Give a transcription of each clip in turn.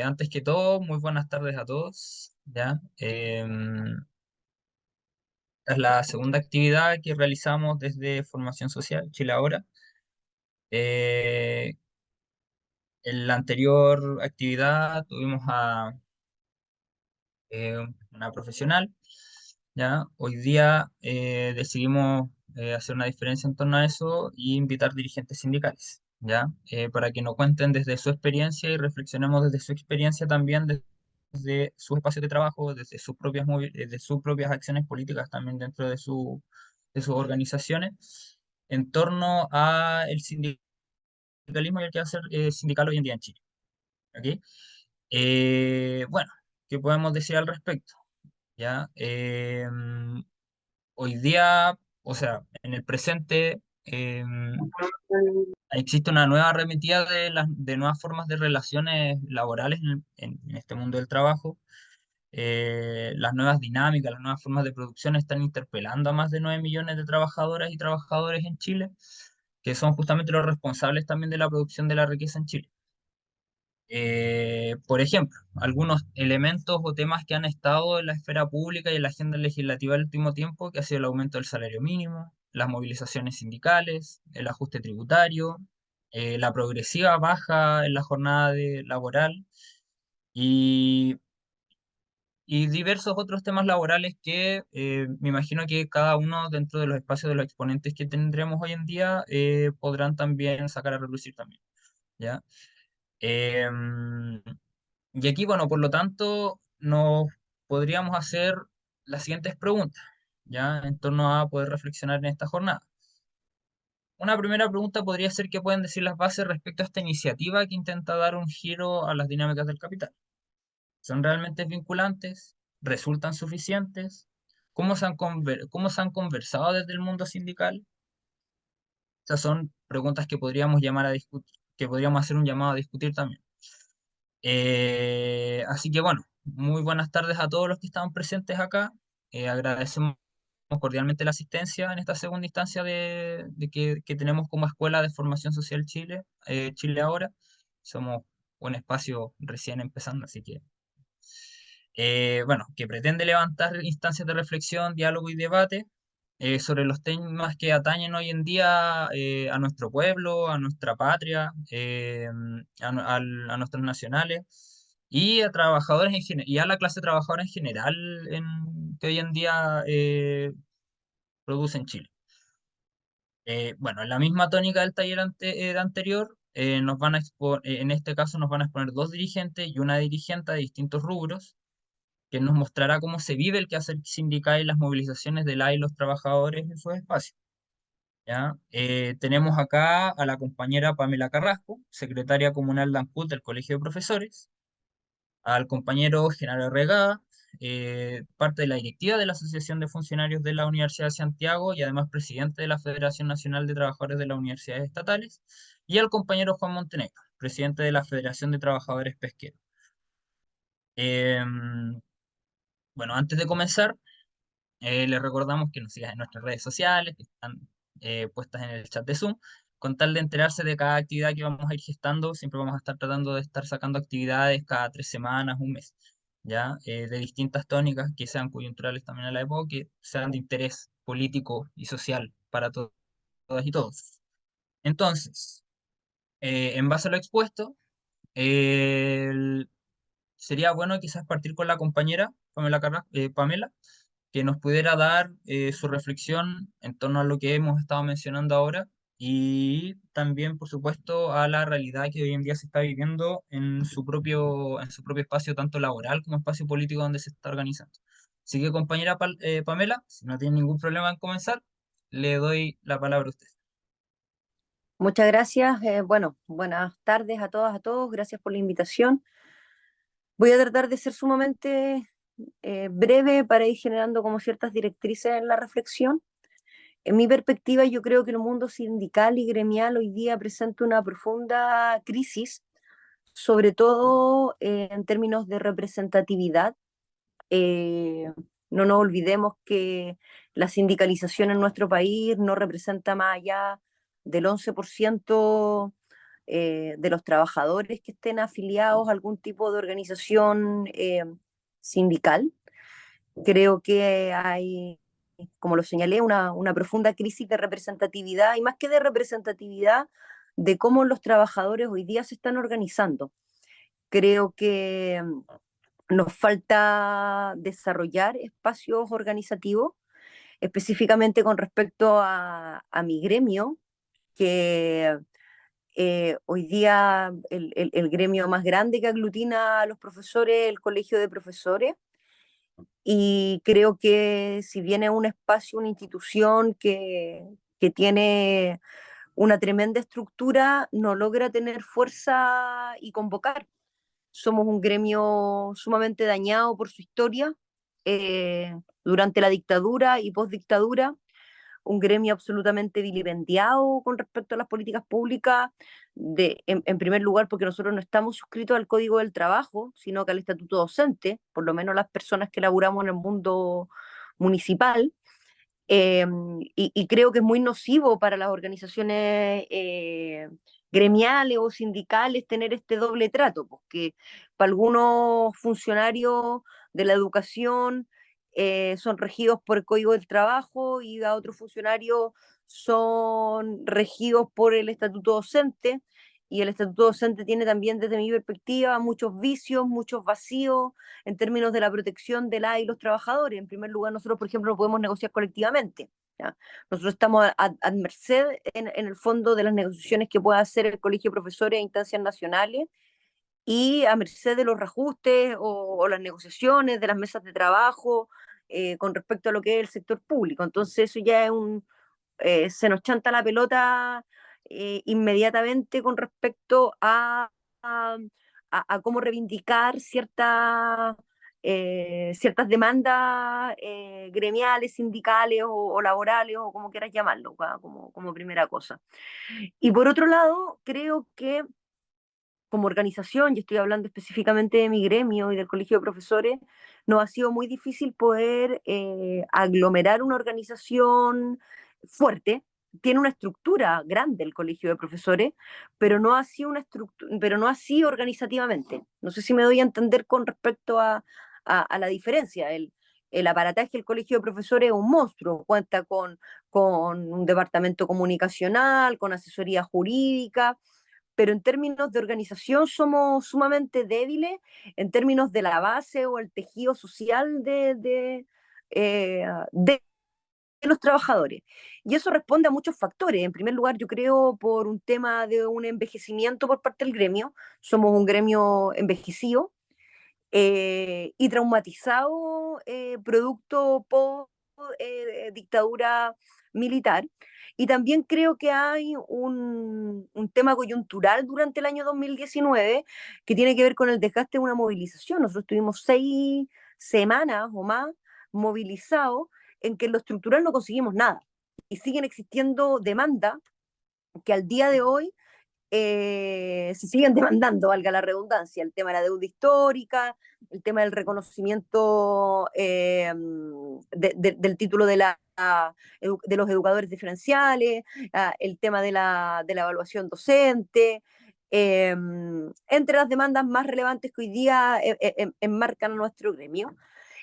Antes que todo, muy buenas tardes a todos. ¿Ya? Esta es la segunda actividad que realizamos desde Formación Social Chile Ahora. Eh, en la anterior actividad tuvimos a eh, una profesional. ¿Ya? Hoy día decidimos hacer una diferencia en torno a eso y invitar dirigentes sindicales. ¿Ya? Para que nos cuenten desde su experiencia y reflexionemos desde su experiencia también desde sus espacios de trabajo, desde sus de sus propias acciones políticas también dentro de sus organizaciones, en torno a el sindicalismo y el quehacer sindical hoy en día en Chile. ¿Ok? Bueno, ¿qué podemos decir al respecto? ¿Ya? Hoy día, o sea, en el presente, existe una nueva arremetida de nuevas formas de relaciones laborales en este mundo del trabajo. Las nuevas dinámicas, las nuevas formas de producción están interpelando a más de 9 millones de trabajadoras y trabajadores en Chile, que son justamente los responsables también de la producción de la riqueza en Chile. Por ejemplo, algunos elementos o temas que han estado en la esfera pública y en la agenda legislativa del último tiempo, que ha sido el aumento del salario mínimo, las movilizaciones sindicales, el ajuste tributario, la progresiva baja en la jornada laboral y y diversos otros temas laborales que me imagino que cada uno dentro de los espacios de los exponentes que tendremos hoy en día podrán también sacar a relucir también, ¿ya? Em, y aquí, bueno, por lo tanto, nos podríamos hacer las siguientes preguntas, ¿ya? En torno a poder reflexionar en esta jornada. Una primera pregunta podría ser qué pueden decir las bases respecto a esta iniciativa que intenta dar un giro a las dinámicas del capital. ¿Son realmente vinculantes? ¿Resultan suficientes? ¿Cómo se han conversado desde el mundo sindical? Esas son preguntas que podríamos llamar a discutir, que podríamos hacer un llamado a discutir también. Así que bueno, muy buenas tardes a todos los que estaban presentes acá. Agradecemos cordialmente la asistencia en esta segunda instancia que tenemos como Escuela de Formación Social Chile, Chile Ahora. Somos un espacio recién empezando, así que bueno, que pretende levantar instancias de reflexión, diálogo y debate sobre los temas que atañen hoy en día a nuestro pueblo, a nuestra patria, a nuestros nacionales y a trabajadores y a la clase trabajadora en general que hoy en día produce en Chile. Bueno, en la misma tónica del taller anterior, en este caso nos van a exponer dos dirigentes y una dirigente de distintos rubros que nos mostrará cómo se vive el quehacer sindical y las movilizaciones de la y los trabajadores en sus espacios. ¿Ya? Tenemos acá a la compañera Pamela Carrasco, secretaria comunal de ANCUT del Colegio de Profesores, al compañero Genaro Regada, parte de la directiva de la Asociación de Funcionarios de la Universidad de Santiago y además presidente de la Federación Nacional de Trabajadores de las Universidades Estatales, y al compañero Juan Montenegro, presidente de la Federación de Trabajadores Pesqueros. Em, bueno, antes de comenzar, les recordamos que nos sigan en nuestras redes sociales, que están puestas en el chat de Zoom, con tal de enterarse de cada actividad que vamos a ir gestando. Siempre vamos a estar tratando de estar sacando actividades cada 3 semanas, un mes, ¿ya? De distintas tónicas que sean coyunturales también a la época, que sean de interés político y social para todas y todos. Entonces, en base a lo expuesto, sería bueno quizás partir con la compañera Pamela, que nos pudiera dar su reflexión en torno a lo que hemos estado mencionando ahora y también, por supuesto, a la realidad que hoy en día se está viviendo en su propio espacio, tanto laboral como espacio político donde se está organizando. Así que, compañera Pamela, si no tiene ningún problema en comenzar, le doy la palabra a usted. Muchas gracias. Bueno, buenas tardes a todas, a todos. Gracias por la invitación. Voy a tratar de ser sumamente breve para ir generando como ciertas directrices en la reflexión. En mi perspectiva, yo creo que el mundo sindical y gremial hoy día presenta una profunda crisis, sobre todo en términos de representatividad. Eh, no nos olvidemos que la sindicalización en nuestro país no representa más allá del 11% de los trabajadores que estén afiliados a algún tipo de organización sindical. Creo que hay, como lo señalé, una profunda crisis de representatividad y más que de representatividad, de cómo los trabajadores hoy día se están organizando. Creo que nos falta desarrollar espacios organizativos, específicamente con respecto a mi gremio, que hoy día el gremio más grande que aglutina a los profesores, el Colegio de Profesores, y creo que si bien es un espacio, una institución que tiene una tremenda estructura, no logra tener fuerza y convocar. Somos un gremio sumamente dañado por su historia durante la dictadura y postdictadura, un gremio absolutamente vilipendiado con respecto a las políticas públicas, en primer lugar porque nosotros no estamos suscritos al Código del Trabajo, sino que al Estatuto Docente, por lo menos las personas que laburamos en el mundo municipal, eh, y creo que es muy nocivo para las organizaciones gremiales o sindicales tener este doble trato, porque para algunos funcionarios de la educación son regidos por el Código del Trabajo y a otros funcionarios son regidos por el Estatuto Docente. Y el Estatuto Docente tiene también, desde mi perspectiva, muchos vicios, muchos vacíos, en términos de la protección de la y los trabajadores. En primer lugar, nosotros, por ejemplo, no podemos negociar colectivamente. ¿Ya? Nosotros estamos a merced, en el fondo, de las negociaciones que pueda hacer el Colegio de Profesores e instancias nacionales y a merced de los reajustes o las negociaciones de las mesas de trabajo con respecto a lo que es el sector público. Entonces, eso ya es se nos chanta la pelota inmediatamente con respecto a, a cómo reivindicar ciertas demandas gremiales, sindicales o laborales, o como quieras llamarlo, como primera cosa. Y por otro lado, creo que como organización, y estoy hablando específicamente de mi gremio y del Colegio de Profesores, nos ha sido muy difícil poder aglomerar una organización fuerte. Tiene una estructura grande el Colegio de Profesores, pero no así una pero no así organizativamente. No sé si me doy a entender con respecto a la diferencia. El aparataje del Colegio de Profesores es un monstruo, cuenta con un departamento comunicacional, con asesoría jurídica, pero en términos de organización somos sumamente débiles, en términos de la base o el tejido social de los trabajadores. Y eso responde a muchos factores. En primer lugar, yo creo por un tema de un envejecimiento por parte del gremio. Somos un gremio envejecido y traumatizado producto post dictadura militar. Y también creo que hay un tema coyuntural durante el año 2019 que tiene que ver con el desgaste de una movilización. Nosotros tuvimos 6 semanas o más movilizados en que en lo estructural no conseguimos nada. Y siguen existiendo demandas que al día de hoy se siguen demandando, valga la redundancia, el tema de la deuda histórica, el tema del reconocimiento del título de los educadores diferenciales, el tema de la evaluación docente, entre las demandas más relevantes que hoy día enmarcan a nuestro gremio.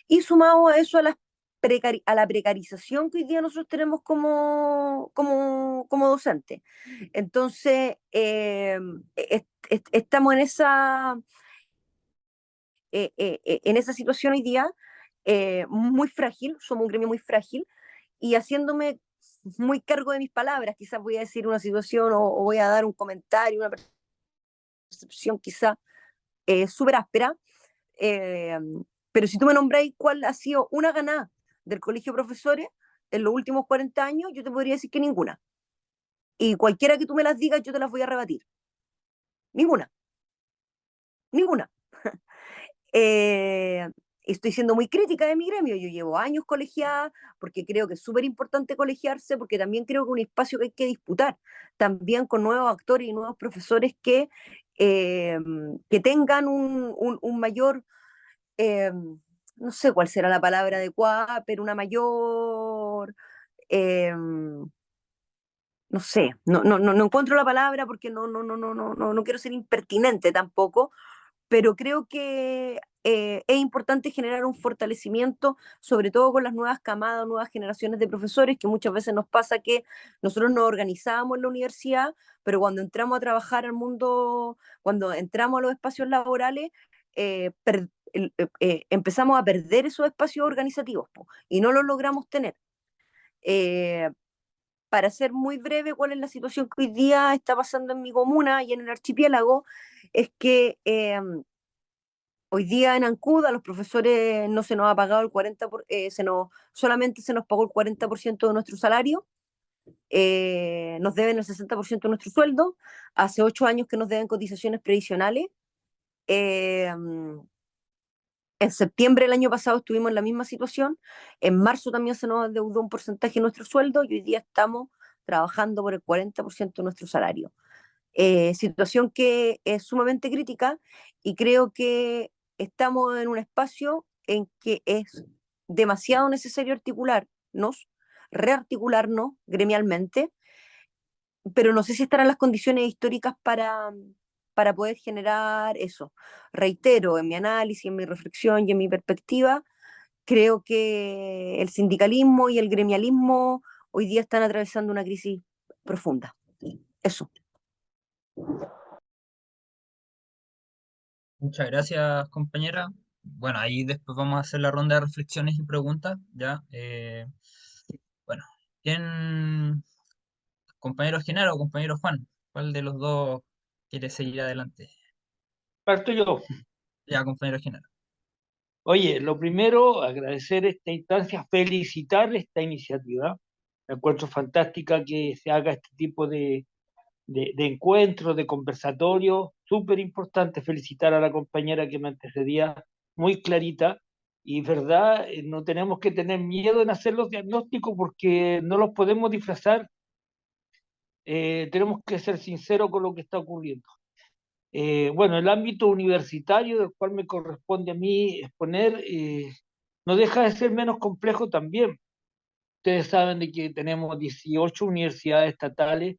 Y sumado a eso, a la precarización que hoy día nosotros tenemos como docentes. Entonces, estamos en esa situación hoy día muy frágil, somos un gremio muy frágil, y haciéndome muy cargo de mis palabras, quizás voy a decir una situación o voy a dar un comentario, una percepción quizás súper áspera, eh, pero si tú me nombráis cuál ha sido una ganada del Colegio de Profesores en los últimos 40 años, yo te podría decir que ninguna. Y cualquiera que tú me las digas, yo te las voy a rebatir. Ninguna, ninguna. Eh, Estoy siendo muy crítica de mi gremio. Yo llevo años colegiada porque creo que es súper importante colegiarse, porque también creo que es un espacio que hay que disputar, también con nuevos actores y nuevos profesores eh, que tengan un mayor, eh, no sé cuál será la palabra adecuada, pero una mayor, eh, no sé, no encuentro la palabra porque no quiero ser impertinente tampoco, pero creo que es importante generar un fortalecimiento, sobre todo con las nuevas camadas, nuevas generaciones de profesores, que muchas veces nos pasa que nosotros nos organizábamos en la universidad, pero cuando entramos a trabajar al mundo, cuando entramos a los espacios laborales, empezamos a perder esos espacios organizativos po, y no los logramos tener. Eh, para ser muy breve, cuál es la situación que hoy día está pasando en mi comuna y en el archipiélago, es que hoy día en Ancud a los profesores no se nos ha pagado el 40%, solamente se nos pagó el 40% de nuestro salario, nos deben el 60% de nuestro sueldo, hace 8 años que nos deben cotizaciones previsionales. eh, en septiembre del año pasado estuvimos en la misma situación, en marzo también se nos deudó un porcentaje de nuestro sueldo y hoy día estamos trabajando por el 40% de nuestro salario. Situación que es sumamente crítica y creo que estamos en un espacio en que es demasiado necesario articularnos, rearticularnos gremialmente, pero no sé si estarán las condiciones históricas para poder generar eso. Reitero, en mi análisis, en mi reflexión y en mi perspectiva, creo que el sindicalismo y el gremialismo hoy día están atravesando una crisis profunda. Eso. Muchas gracias, compañera. Bueno, ahí después vamos a hacer la ronda de reflexiones y preguntas, ¿ya? Bueno, ¿quién, compañero Genaro o compañero Juan? ¿Cuál de los dos quiere seguir adelante? Parto yo. Ya, compañero Genaro. Oye, lo primero, agradecer esta instancia, felicitar esta iniciativa. Me encuentro fantástica que se haga este tipo de encuentros, de conversatorios. Súper importante felicitar a la compañera que me antecedía, muy clarita. Y verdad, no tenemos que tener miedo en hacer los diagnósticos porque no los podemos disfrazar. Tenemos que ser sinceros con lo que está ocurriendo. Bueno, el ámbito universitario del cual me corresponde a mí exponer no deja de ser menos complejo también. Ustedes saben de que tenemos 18 universidades estatales,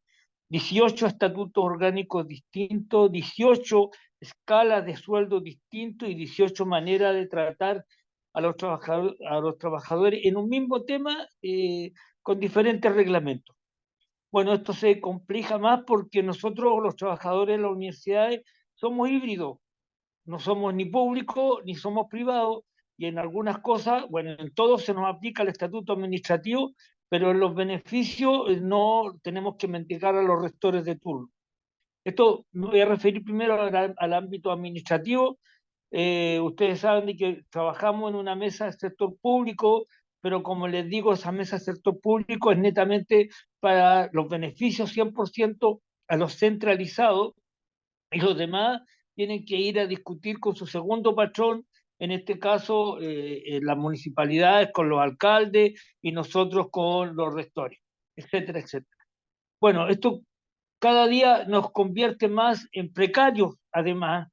18 estatutos orgánicos distintos, 18 escalas de sueldo distintos y 18 maneras de tratar a los trabajadores en un mismo tema con diferentes reglamentos. Bueno, esto se complica más porque nosotros, los trabajadores de las universidades, somos híbridos, no somos ni públicos ni somos privados, y en algunas cosas, bueno, en todo se nos aplica el estatuto administrativo, pero en los beneficios no tenemos que mendigar a los rectores de turno. Esto me voy a referir primero al ámbito administrativo. Ustedes saben de que trabajamos en una mesa del sector público, pero como les digo, esa mesa del sector público es netamente para los beneficios 100% a los centralizados, y los demás tienen que ir a discutir con su segundo patrón, en este caso las municipalidades con los alcaldes y nosotros con los rectores, etcétera, etcétera. Bueno, esto cada día nos convierte más en precarios, además,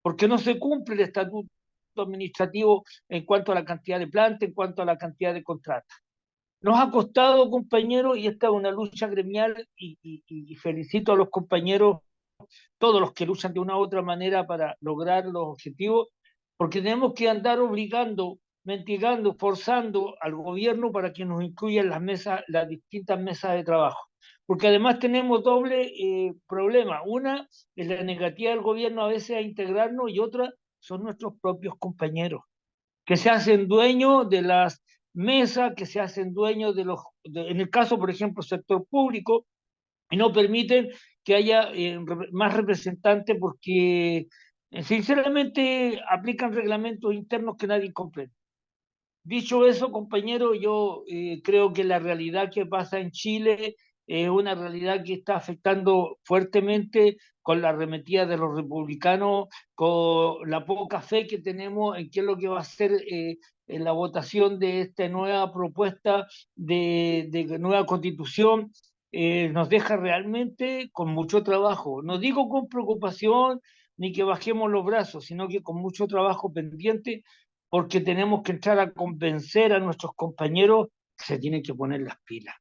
porque no se cumple el estatuto administrativo en cuanto a la cantidad de planta, en cuanto a la cantidad de contratos. Nos ha costado, compañeros, y esta es una lucha gremial, y felicito a los compañeros, todos los que luchan de una u otra manera para lograr los objetivos, porque tenemos que andar obligando, mendigando, forzando al gobierno para que nos incluya en las mesas, las distintas mesas de trabajo. Porque además tenemos doble problema. Una es la negativa del gobierno a veces a integrarnos, y otra son nuestros propios compañeros, que se hacen dueños de las mesas, que se hacen dueños en el caso, por ejemplo, sector público, y no permiten que haya más representantes porque sinceramente aplican reglamentos internos que nadie comprende. Dicho eso, compañero, yo creo que la realidad que pasa en Chile es una realidad que está afectando fuertemente con la arremetida de los republicanos, con la poca fe que tenemos en qué es lo que va a ser en la votación de esta nueva propuesta de nueva constitución. Nos deja realmente con mucho trabajo. No digo con preocupación ni que bajemos los brazos, sino que con mucho trabajo pendiente, porque tenemos que entrar a convencer a nuestros compañeros que se tienen que poner las pilas.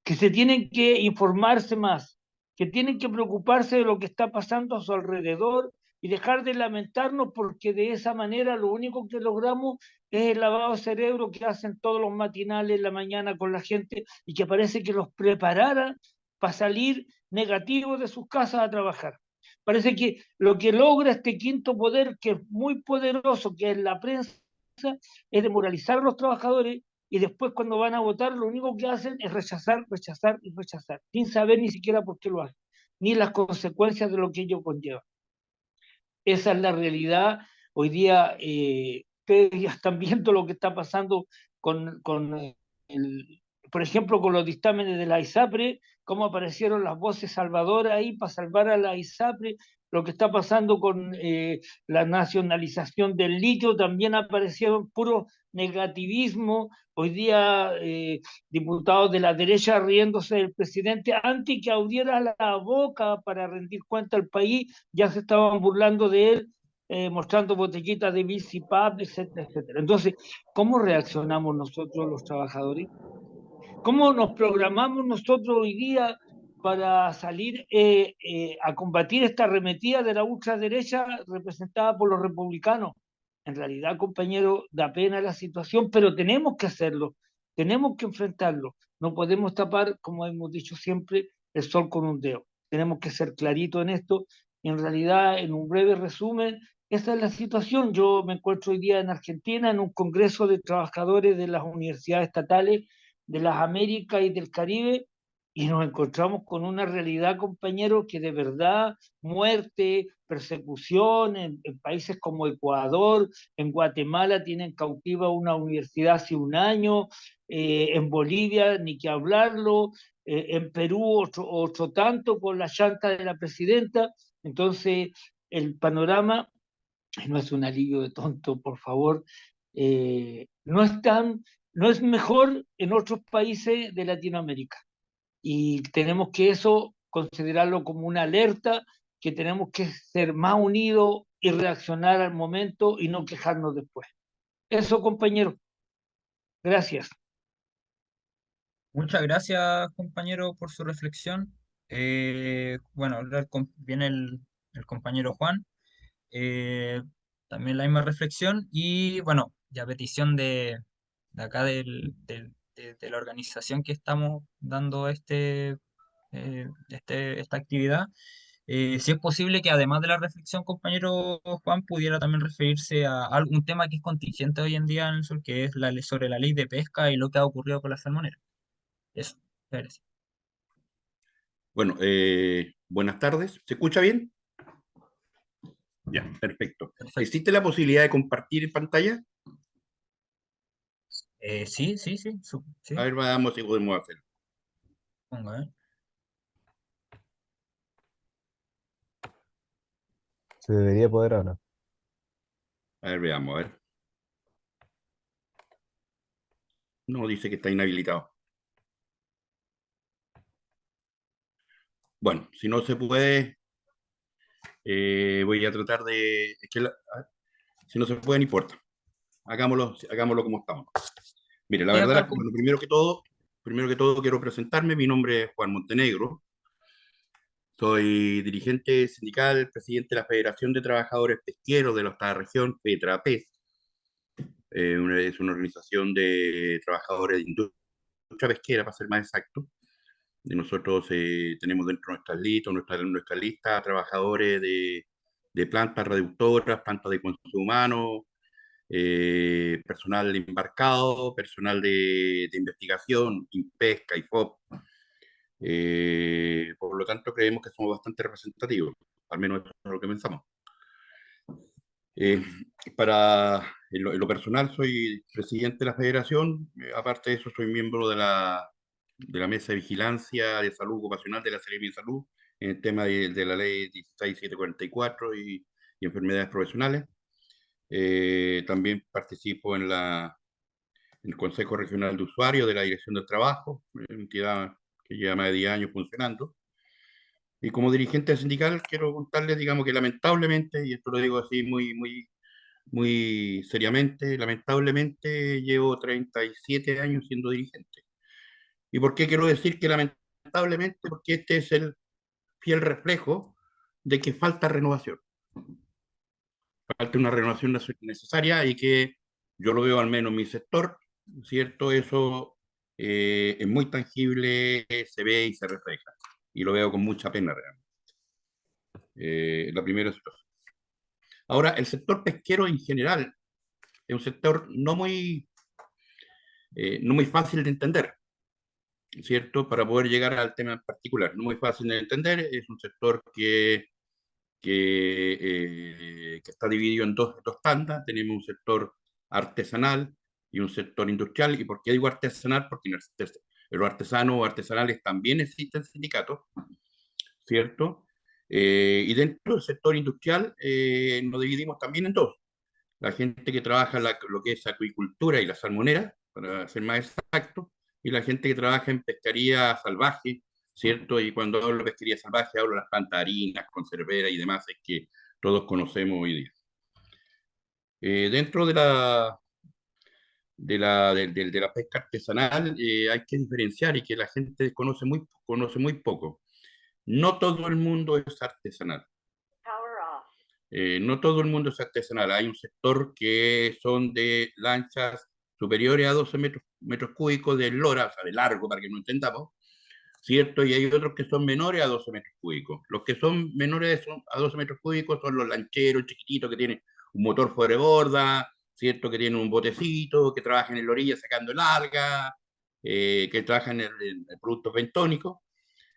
que se tienen que informarse más, que tienen que preocuparse de lo que está pasando a su alrededor y dejar de lamentarnos porque de esa manera lo único que logramos es el lavado de cerebro que hacen todos los matinales en la mañana con la gente y que parece que los preparara para salir negativos de sus casas a trabajar. Parece que lo que logra este quinto poder, que es muy poderoso, que es la prensa, es demoralizar a los trabajadores y después cuando van a votar lo único que hacen es rechazar, rechazar y rechazar, sin saber ni siquiera por qué lo hacen, ni las consecuencias de lo que ello conlleva. Esa es la realidad. Hoy día ustedes ya están viendo lo que está pasando con el, por ejemplo, con los dictámenes de la ISAPRE, cómo aparecieron las voces salvadoras ahí para salvar a la ISAPRE, lo que está pasando con la nacionalización del litio, también aparecieron puro negativismo. Hoy día diputados de la derecha riéndose del presidente antes que abriera la boca para rendir cuenta al país, ya se estaban burlando de él, mostrando botellitas de bici, pub, etcétera, etcétera. Entonces, ¿cómo reaccionamos nosotros los trabajadores? ¿Cómo nos programamos nosotros hoy día para salir a combatir esta arremetida de la ultraderecha representada por los republicanos? En realidad, compañero, da pena la situación, pero tenemos que hacerlo, tenemos que enfrentarlo. No podemos tapar, como hemos dicho siempre, el sol con un dedo. Tenemos que ser claritos en esto. En realidad, en un breve resumen, esa es la situación. Yo me encuentro hoy día en Argentina en un congreso de trabajadores de las universidades estatales de las Américas y del Caribe, y nos encontramos con una realidad, compañeros, que de verdad muerte, persecución en países como Ecuador, en Guatemala tienen cautiva una universidad hace un año, en Bolivia ni que hablarlo, en Perú otro tanto con la llanta de la presidenta. Entonces, el panorama no es un alivio de tonto, por favor, no es tan, no es mejor en otros países de Latinoamérica. Y tenemos que eso considerarlo como una alerta, que tenemos que ser más unidos y reaccionar al momento y no quejarnos después. Eso, compañero. Gracias. Muchas gracias, compañero, por su reflexión. Bueno, ahora viene el compañero Juan. eh, También la misma reflexión. Y bueno, ya petición de acá de la organización que estamos dando esta actividad. Si es posible que además de la reflexión, compañero Juan, pudiera también referirse a algún tema que es contingente hoy en día en el sur, que es sobre la ley de pesca y lo que ha ocurrido con la salmonera. Eso, gracias. Bueno, buenas tardes. ¿Se escucha bien? Ya, perfecto. Perfecto. ¿Existe la posibilidad de compartir en pantalla? Sí, sí, sí, A sí, ver, veamos si podemos hacerlo. ponga, ¿eh? Se debería poder ahora. A ver, veamos, a ver. No, dice que está inhabilitado. Bueno, si no se puede, voy a tratar de... si no se puede, no importa. Hagámoslo como estamos. Mire, la Sí, verdad, acá, bueno, primero que todo quiero presentarme. Mi nombre es Juan Montenegro. Soy dirigente sindical, presidente de la Federación de Trabajadores Pesqueros de la octava región, FETRAPES. Es una organización de trabajadores de industria pesquera, para ser más exacto. Y nosotros tenemos dentro de nuestra lista trabajadores de plantas reductoras, plantas de consumo humano, personal embarcado, personal de investigación, pesca y FOP. Por lo tanto, creemos que somos bastante representativos, al menos eso es lo que pensamos. Eh, en lo personal, soy presidente de la federación, aparte de eso, soy miembro de la mesa de vigilancia de salud ocupacional de la Seremi de Salud, en el tema de la ley 16744 y enfermedades profesionales. También participo en el Consejo Regional de Usuarios de la Dirección del Trabajo, entidad que lleva más de 10 años funcionando. Y como dirigente sindical, quiero contarles, digamos, que lamentablemente, y esto lo digo así muy seriamente, lamentablemente llevo 37 años siendo dirigente. ¿Y por qué quiero decir que lamentablemente? Porque este es el fiel reflejo de que falta renovación. Falta una renovación necesaria y que yo lo veo al menos en mi sector, ¿cierto? Eso es muy tangible, se ve y se refleja. Y lo veo con mucha pena realmente. La primera situación. Ahora, el sector pesquero en general es un sector no muy fácil de entender, ¿cierto? Para poder llegar al tema en particular. No muy fácil de entender, es un sector que está dividido en dos tandas. Tenemos un sector artesanal y un sector industrial. ¿Y por qué digo artesanal? Porque en los artesanos o artesanales también existen sindicatos, ¿cierto? Y dentro del sector industrial nos dividimos también en dos. La gente que trabaja lo que es acuicultura y la salmonera, para ser más exacto, y la gente que trabaja en pesquería salvaje, ¿cierto? Y cuando hablo de pesquería salvaje, hablo de las plantas harinas, conserveras y demás, es que todos conocemos hoy día. Dentro de la pesca artesanal hay que diferenciar y que la gente conoce muy poco. No todo el mundo es artesanal. No todo el mundo es artesanal. Hay un sector que son de lanchas superiores a 12 metros cúbicos de lora, o sea, de largo, para que no entendamos, ¿cierto? Y hay otros que son menores a 12 metros cúbicos. Los que son menores a 12 metros cúbicos son los lancheros chiquititos que tienen un motor fuera de borda, ¿cierto? Que tienen un botecito, que trabajan en la orilla sacando larga, que trabajan en productos bentónicos.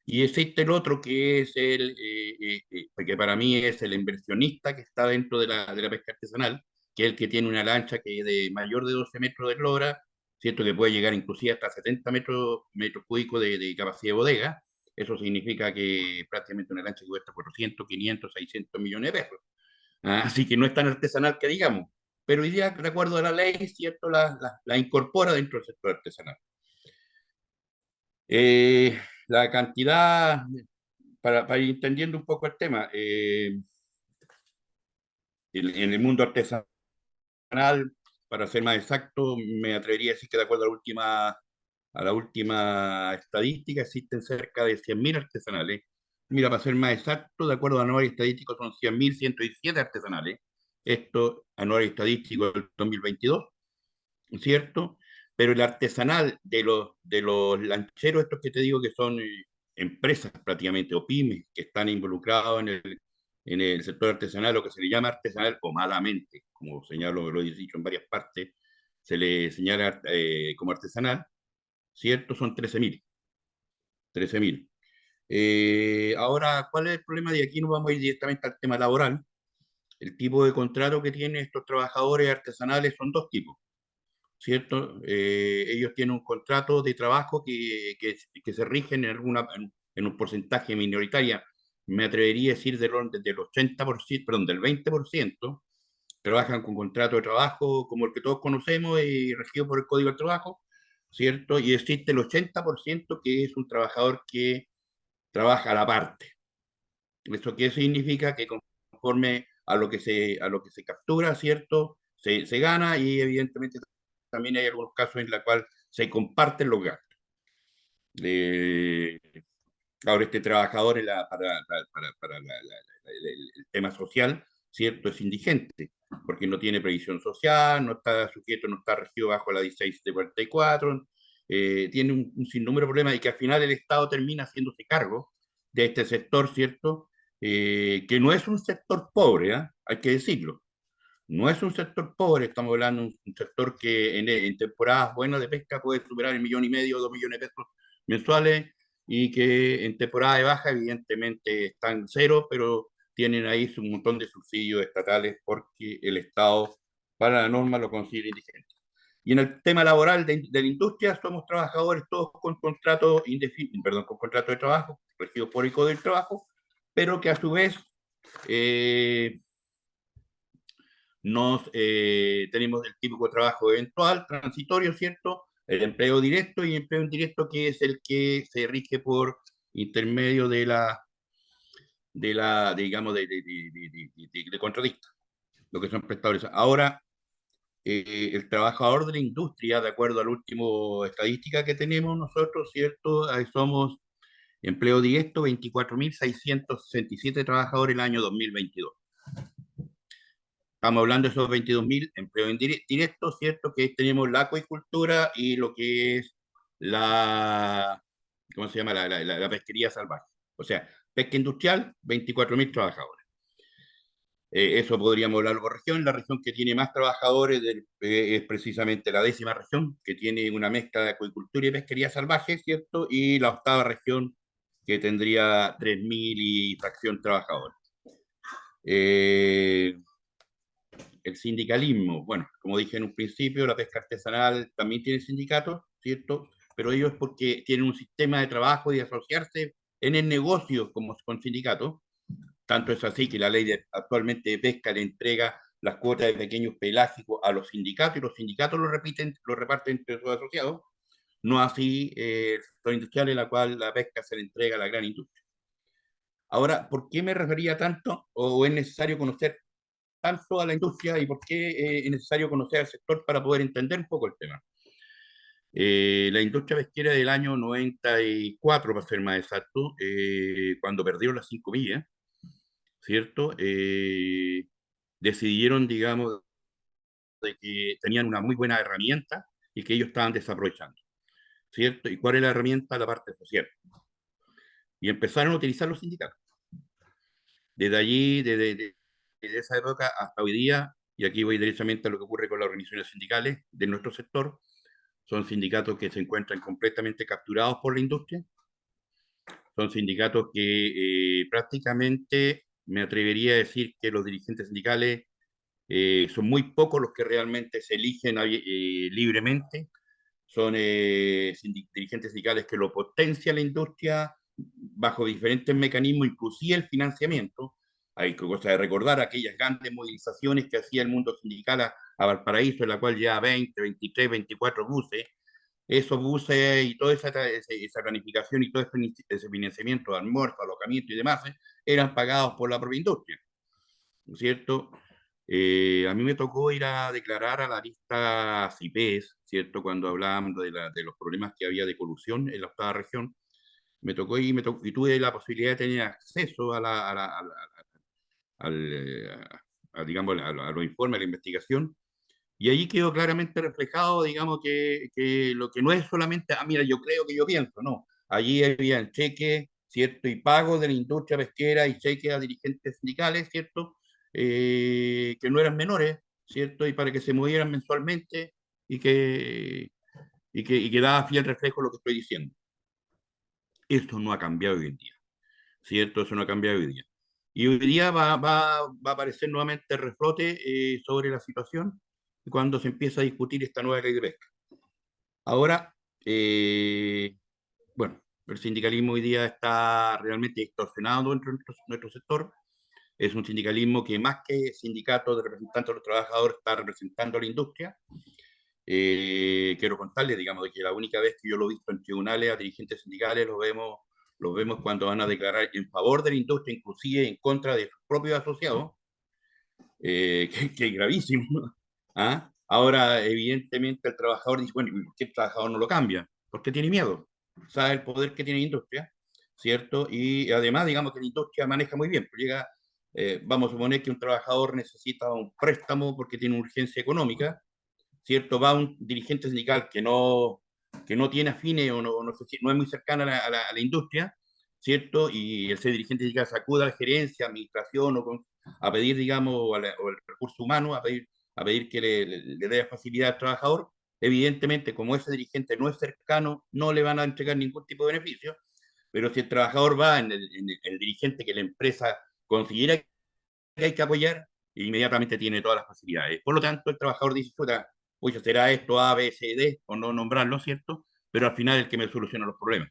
Y existe el otro que es que para mí es el inversionista que está dentro de la pesca artesanal, que es el que tiene una lancha que es de mayor de 12 metros de eslora, ¿cierto? Que puede llegar inclusive hasta 70 metros cúbicos de capacidad de bodega. Eso significa que prácticamente una lancha que cuesta 400, 500, 600 millones de pesos. Así que no es tan artesanal que digamos. Pero hoy día, de acuerdo a la ley, ¿cierto? La incorpora dentro del sector artesanal. La cantidad, para ir entendiendo un poco el tema, en el mundo artesanal, para ser más exacto, me atrevería a decir que de acuerdo a la última estadística, existen cerca de 100.000 artesanales. Mira, para ser más exacto, de acuerdo a anual estadístico, son 100.117 artesanales. Esto, anual estadístico del 2022, ¿cierto? Pero el artesanal de los lancheros, estos que te digo que son empresas prácticamente o pymes que están involucrados en el sector artesanal, lo que se le llama artesanal o malamente, como señalo, lo he dicho en varias partes, se le señala como artesanal, ¿cierto? Son 13.000. 13.000. Ahora, ¿cuál es el problema? De aquí nos vamos a ir directamente al tema laboral. El tipo de contrato que tienen estos trabajadores artesanales son dos tipos, ¿cierto? Ellos tienen un contrato de trabajo que se rigen en un porcentaje minoritario, me atrevería a decir del 80%, perdón, del 20%, trabajan con contrato de trabajo como el que todos conocemos y regido por el Código del Trabajo, ¿cierto? Y existe el 80% que es un trabajador que trabaja a la parte. ¿Eso qué significa? Que conforme a lo que se captura, ¿cierto? Se gana y evidentemente también hay algunos casos en los cuales se comparten los gastos. Eh, Ahora, este trabajador el tema social, ¿cierto? Es indigente, porque no tiene previsión social, no está sujeto, no está regido bajo la 1644, tiene un sinnúmero de problemas y que al final el Estado termina haciéndose cargo de este sector, ¿cierto? Que no es un sector pobre, ¿eh? Hay que decirlo. No es un sector pobre, estamos hablando de un sector que en temporadas buenas de pesca puede superar 1,5 millones, 2 millones de pesos mensuales y que en temporada de baja evidentemente están cero, pero tienen ahí un montón de subsidios estatales porque el Estado para la norma lo considera indigente. Y en el tema laboral de la industria somos trabajadores todos con contrato indefinido, perdón, con contrato de trabajo, regido por el Código del Trabajo, pero que a su vez tenemos el típico de trabajo eventual, transitorio, ¿cierto? El empleo directo y empleo indirecto, que es el que se rige por intermedio digamos, de contratistas, lo que son prestadores. Ahora, el trabajador de la industria, de acuerdo a la última estadística que tenemos nosotros, ¿cierto? Ahí somos empleo directo, 24.667 trabajadores el año 2022. Estamos hablando de esos 22.000 empleos directos, ¿cierto? Que tenemos la acuicultura y lo que es la, ¿cómo se llama? La pesquería salvaje. O sea, pesca industrial, 24.000 trabajadores. Eso podríamos hablar por región. La región que tiene más trabajadores es precisamente la 10ª región, que tiene una mezcla de acuicultura y pesquería salvaje, ¿cierto? Y la 8ª región, que tendría 3.000 y fracción trabajadores. El sindicalismo, bueno, como dije en un principio, la pesca artesanal también tiene sindicatos, ¿cierto? Pero ellos porque tienen un sistema de trabajo y de asociarse en el negocio como con sindicatos. Tanto es así que la ley actualmente de pesca le entrega las cuotas de pequeños pelágicos a los sindicatos y los sindicatos lo reparten entre sus asociados. No así el sector industrial en la cual la pesca se le entrega a la gran industria. Ahora, ¿por qué me refería tanto o es necesario conocer tanto a la industria y por qué es necesario conocer al sector para poder entender un poco el tema? La industria pesquera del año 94, para ser más exacto, cuando perdieron las 5 millas, ¿cierto? Decidieron, digamos, de que tenían una muy buena herramienta y que ellos estaban desaprovechando, ¿cierto? ¿Y cuál es la herramienta? La parte social. Y empezaron a utilizar los sindicatos. Desde allí, desde esa época hasta hoy día, y aquí voy directamente a lo que ocurre con las organizaciones sindicales de nuestro sector, son sindicatos que se encuentran completamente capturados por la industria, son sindicatos que prácticamente me atrevería a decir que los dirigentes sindicales son muy pocos los que realmente se eligen libremente, son dirigentes sindicales que lo potencia la industria bajo diferentes mecanismos, inclusive el financiamiento. Hay cosa de recordar aquellas grandes movilizaciones que hacía el mundo sindical a Valparaíso, en la cual ya 20, 23, 24 buses, esos buses y toda esa planificación y todo ese financiamiento de almuerzo, alojamiento y demás, eran pagados por la propia industria, ¿no es cierto? A mí me tocó ir a declarar a la lista CIPES, ¿cierto? Cuando hablábamos de los problemas que había de colusión en la 8ª región, me tocó ir y tuve la posibilidad de tener acceso digamos, a los informes, a la investigación, y allí quedó claramente reflejado, digamos, que lo que no es solamente, mira, yo creo que yo pienso, no. Allí había cheques, ¿cierto? Y pagos de la industria pesquera y cheques a dirigentes sindicales, ¿cierto? Que no eran menores, ¿cierto? Y para que se movieran mensualmente y que daba fiel reflejo lo que estoy diciendo. Esto no ha cambiado hoy en día, ¿cierto? Eso no ha cambiado hoy día. Y hoy día va a aparecer nuevamente el reflote sobre la situación cuando se empieza a discutir esta nueva ley de pesca. Ahora, bueno, el sindicalismo hoy día está realmente distorsionado dentro de nuestro sector. Es un sindicalismo que más que sindicato de representantes de los trabajadores está representando a la industria. Quiero contarles, digamos, de que la única vez que yo lo he visto en tribunales a dirigentes sindicales los vemos cuando van a declarar en favor de la industria, inclusive en contra de sus propios asociados, que es gravísimo. ¿Ah? Ahora, evidentemente, el trabajador dice, bueno, ¿y por qué el trabajador no lo cambia? Porque tiene miedo, sabe el poder que tiene la industria, ¿cierto? Y además, digamos que la industria maneja muy bien, pues llega, vamos a suponer que un trabajador necesita un préstamo porque tiene una urgencia económica, ¿cierto? Va un dirigente sindical que no tiene afines o no, no es muy cercana a la industria, ¿cierto? Y ese dirigente sindical se acude a la gerencia, administración a pedir, digamos, o el recurso humano, a pedir que le dé facilidad al trabajador. Evidentemente, como ese dirigente no es cercano, no le van a entregar ningún tipo de beneficio, pero si el trabajador va en el dirigente que la empresa considera que hay que apoyar, inmediatamente tiene todas las facilidades. Por lo tanto, el trabajador dice, oye, será esto A, B, C, D, o no nombrarlo, ¿cierto? Pero al final es el que me soluciona los problemas.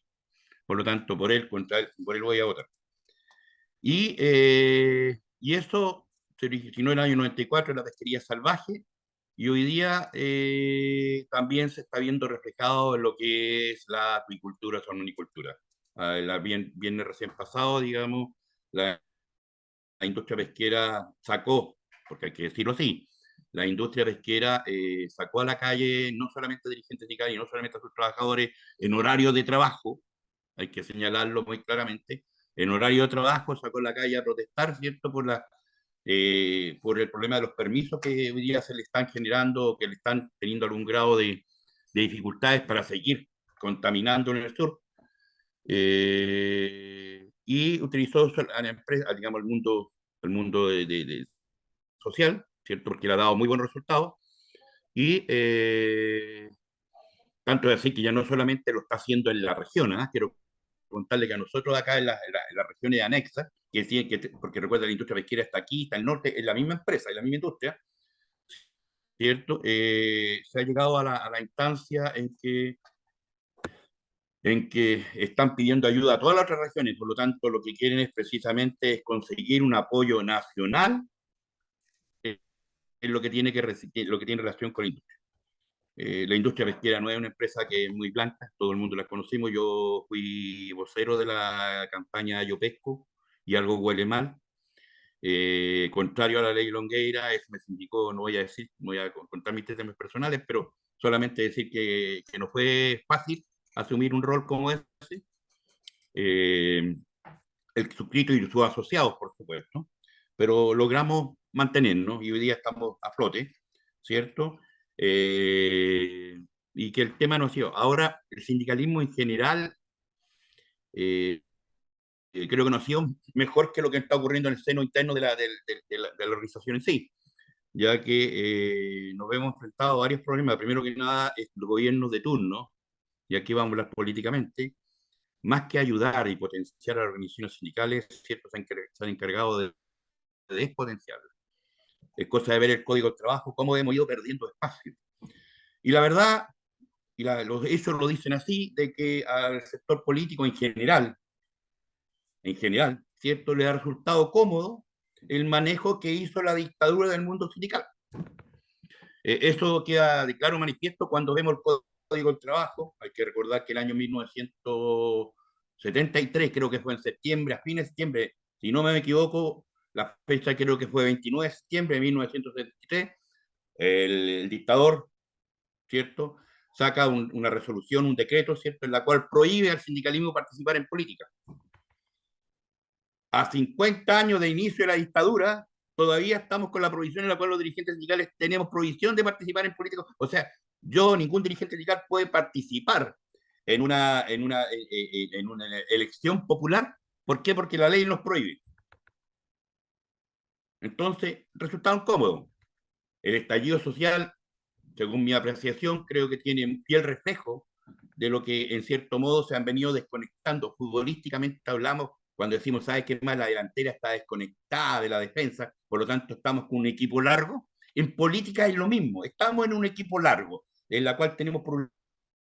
Por lo tanto, por él, contra él, por él voy a votar. Y eso se originó en el año 94 en la pesquería salvaje, y hoy día también se está viendo reflejado en lo que es la acuicultura, salmonicultura. Viene recién pasado, digamos, la industria pesquera sacó, porque hay que decirlo así, la industria pesquera sacó a la calle no solamente dirigentes sindicales y no solamente a sus trabajadores en horario de trabajo, hay que señalarlo muy claramente, en horario de trabajo sacó a la calle a protestar, ¿cierto?, por el problema de los permisos que hoy día se le están generando, que le están teniendo algún grado de dificultades para seguir contaminando en el sur. Y utilizó a la empresa, digamos, el mundo social, ¿cierto? Porque le ha dado muy buenos resultados. Y tanto es así que ya no solamente lo está haciendo en la región, ¿eh? Quiero contarle que a nosotros acá en las regiones anexas, porque recuerda la industria pesquera está aquí, está el norte, es la misma empresa, es la misma industria, ¿cierto? Se ha llegado a la instancia en que están pidiendo ayuda a todas las otras regiones, por lo tanto lo que quieren es precisamente es conseguir un apoyo nacional en lo que tiene, lo que tiene relación con la industria. La industria pesquera no es una empresa que es muy blanca, todo el mundo la conocimos, yo fui vocero de la campaña Yo Pesco y algo huele mal, contrario a la ley Longueira, eso me sindicó, no voy a decir, no voy a contar mis temas personales, pero solamente decir que no fue fácil asumir un rol como ese, el suscrito y sus asociados, por supuesto, pero logramos mantenernos y hoy día estamos a flote, ¿cierto? Eh, y que el tema no ha sido. Ahora, el sindicalismo en general, eh, creo que no ha sido mejor que lo que está ocurriendo en el seno interno de la organización en sí, ya que nos hemos enfrentado a varios problemas. Primero que nada, los gobiernos de turno, y aquí vamos a hablar políticamente, más que ayudar y potenciar a las organizaciones sindicales, ¿cierto? Se han encargado de despotenciar. Es cosa de ver el código de trabajo, cómo hemos ido perdiendo espacio. Y la verdad, los hechos lo dicen así, de que al sector político en general, ¿cierto?, le ha resultado cómodo el manejo que hizo la dictadura del mundo sindical. Eso queda de claro manifiesto cuando vemos el código del trabajo. Hay que recordar que el año 1973, creo que fue en septiembre, a fines de septiembre, si no me equivoco, la fecha creo que fue 29 de septiembre de 1973, el dictador, ¿cierto?, saca una resolución, un decreto, ¿cierto?, en la cual prohíbe al sindicalismo participar en política. A 50 años de inicio de la dictadura, todavía estamos con la prohibición en la cual los dirigentes sindicales tenemos prohibición de participar en política. O sea, ningún dirigente sindical puede participar en una elección popular. ¿Por qué? Porque la ley nos prohíbe. Entonces, resultado incómodo. El estallido social, según mi apreciación, creo que tiene un fiel reflejo de lo que en cierto modo se han venido desconectando. Futbolísticamente hablamos cuando decimos, ¿sabes qué más? La delantera está desconectada de la defensa, por lo tanto estamos con un equipo largo. En política es lo mismo, estamos en un equipo largo, en la cual tenemos por un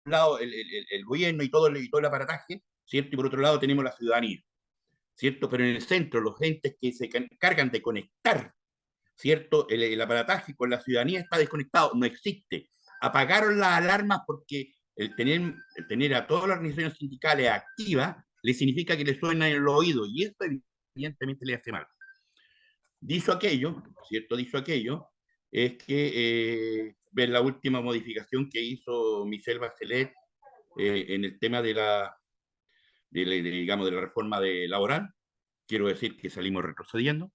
lado el gobierno y todo el aparataje, ¿cierto? Y por otro lado tenemos la ciudadanía, ¿cierto? Pero en el centro, los entes que se encargan de conectar, ¿cierto? El aparataje con la ciudadanía está desconectado, no existe. Apagaron las alarmas porque el tener a todas las organizaciones sindicales activas le significa que le suena en el oído y eso evidentemente le hace mal. Dicho aquello, ¿cierto? Dicho aquello, es que ver la última modificación que hizo Michelle Bachelet en el tema digamos, de la reforma laboral, quiero decir que salimos retrocediendo.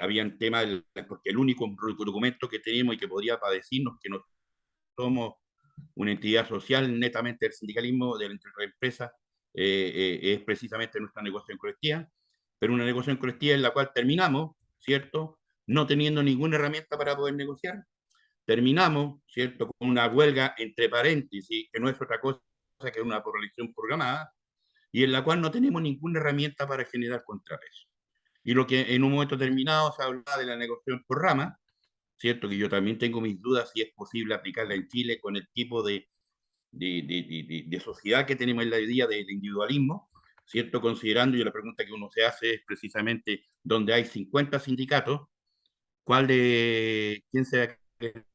Habían temas, porque el único documento que tenemos y que podría padecirnos que no somos una entidad social netamente del sindicalismo, de la empresa, es precisamente nuestra negociación colectiva, pero una negociación colectiva en la cual terminamos, ¿cierto?, no teniendo ninguna herramienta para poder negociar. Terminamos, ¿cierto?, con una huelga entre paréntesis, que no es otra cosa que una elección programada, y en la cual no tenemos ninguna herramienta para generar contrapeso. Y lo que en un momento determinado se habla de la negociación por rama, ¿cierto? Que yo también tengo mis dudas si es posible aplicarla en Chile con el tipo de sociedad que tenemos en la idea de individualismo, ¿cierto? Considerando, y la pregunta que uno se hace es precisamente, donde hay 50 sindicatos, ¿quién se va a querer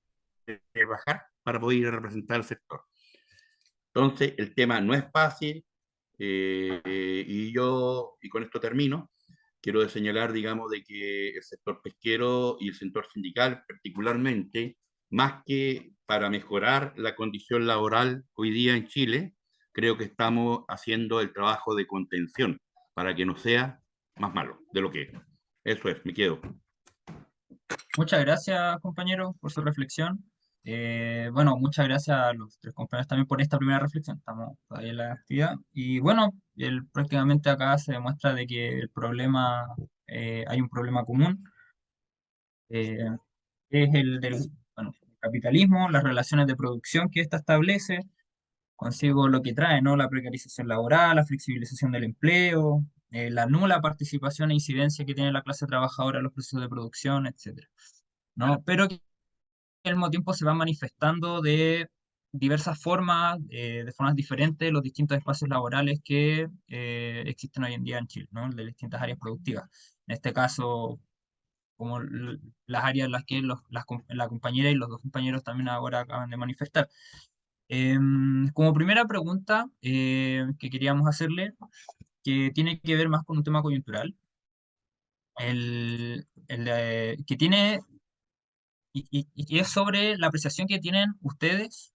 bajar para poder ir a representar al sector? Entonces, el tema no es fácil, y con esto termino. quiero señalar, digamos, de que el sector pesquero y el sector sindical particularmente, más que para mejorar la condición laboral hoy día en Chile, creo que estamos haciendo el trabajo de contención para que no sea más malo de lo que es. Eso es, me quedo. Muchas gracias, compañero, por su reflexión. Bueno, muchas gracias a los tres compañeros también por esta primera reflexión. Estamos todavía en la actividad. Y bueno, prácticamente acá se demuestra de que el problema, hay un problema común, eh, que es el del, bueno, el capitalismo, las relaciones de producción que ésta establece, consigo lo que trae, ¿no? La precarización laboral, la flexibilización del empleo, la nula participación e incidencia que tiene la clase trabajadora en los procesos de producción, etcétera, ¿no? Pero que al mismo tiempo se van manifestando de diversas formas, de formas diferentes, los distintos espacios laborales que existen hoy en día en Chile, ¿no? De distintas áreas productivas. En este caso, como las áreas en las que la compañera y los dos compañeros también ahora acaban de manifestar. Como primera pregunta que queríamos hacerle, que tiene que ver más con un tema coyuntural, que tiene y es sobre la apreciación que tienen ustedes,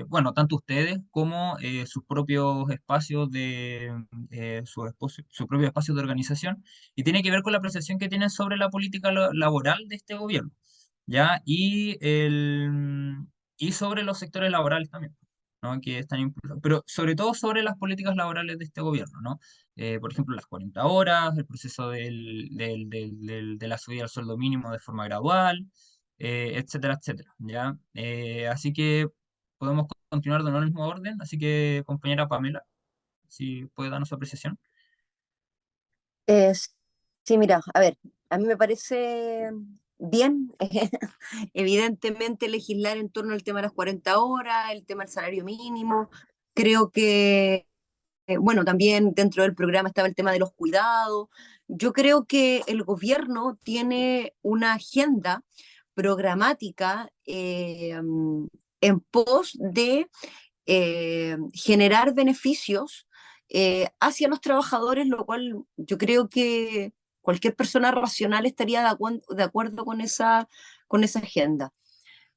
bueno, tanto ustedes como sus propios espacios su propio espacio de organización, y tiene que ver con la apreciación que tienen sobre la política laboral de este gobierno, ¿ya? Y sobre los sectores laborales también, ¿no? Que están pero sobre todo sobre las políticas laborales de este gobierno, ¿no? Por ejemplo, las 40 horas, el proceso de la subida al sueldo mínimo de forma gradual, etcétera, etcétera, ¿ya? Así que podemos continuar de nuevo en el mismo orden, así que compañera Pamela, si puede darnos su apreciación. Eh, sí, mira, a ver, a mí me parece bien, evidentemente, legislar en torno al tema de las 40 horas, el tema del salario mínimo. Creo que, bueno, también dentro del programa estaba el tema de los cuidados. Yo creo que el gobierno tiene una agenda programática en pos de generar beneficios hacia los trabajadores, lo cual yo creo que cualquier persona racional estaría de acuerdo con esa agenda.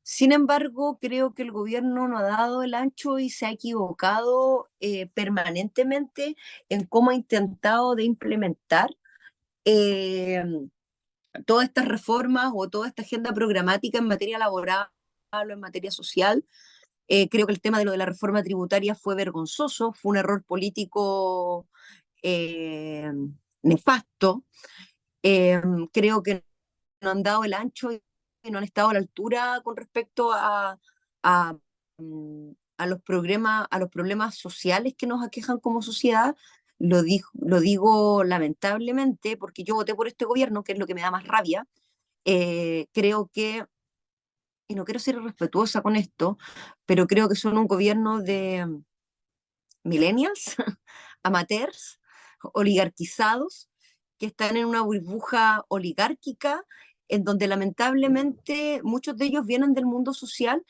Sin embargo, creo que el gobierno no ha dado el ancho y se ha equivocado permanentemente en cómo ha intentado de implementar eh, todas estas reformas o toda esta agenda programática en materia laboral o en materia social. Creo que el tema de lo de la reforma tributaria fue vergonzoso, fue un error político eh, nefasto. Eh, Creo que no han dado el ancho y no han estado a la altura con respecto a, a los problemas sociales que nos aquejan como sociedad. Lo digo lamentablemente porque yo voté por este gobierno, que es lo que me da más rabia. Creo que, y no quiero ser irrespetuosa con esto, pero creo que son un gobierno de millennials, amateurs, oligarquizados, que están en una burbuja oligárquica en donde lamentablemente muchos de ellos vienen del mundo social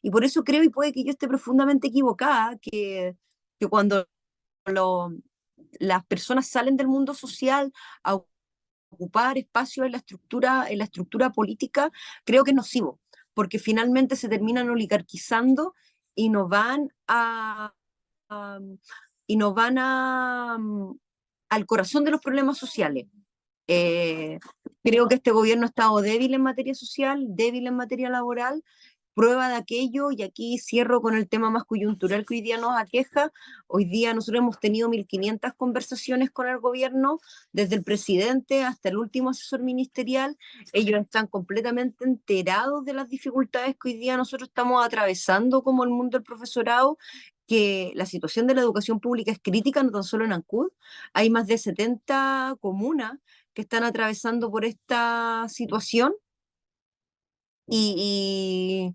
y por eso creo, y puede que yo esté profundamente equivocada, que cuando las personas salen del mundo social a ocupar espacio en la estructura política, creo que es nocivo, porque finalmente se terminan oligarquizando y no van a, y no van al corazón de los problemas sociales. Eh, Creo que este gobierno ha estado débil en materia social, débil en materia laboral. Prueba de aquello, y aquí cierro con el tema más coyuntural que hoy día nos aqueja. Hoy día nosotros hemos tenido 1.500 conversaciones con el gobierno, desde el presidente hasta el último asesor ministerial. Ellos están completamente enterados de las dificultades que hoy día nosotros estamos atravesando como el mundo del profesorado, que la situación de la educación pública es crítica, no tan solo en Ancud. Hay más de 70 comunas que están atravesando por esta situación y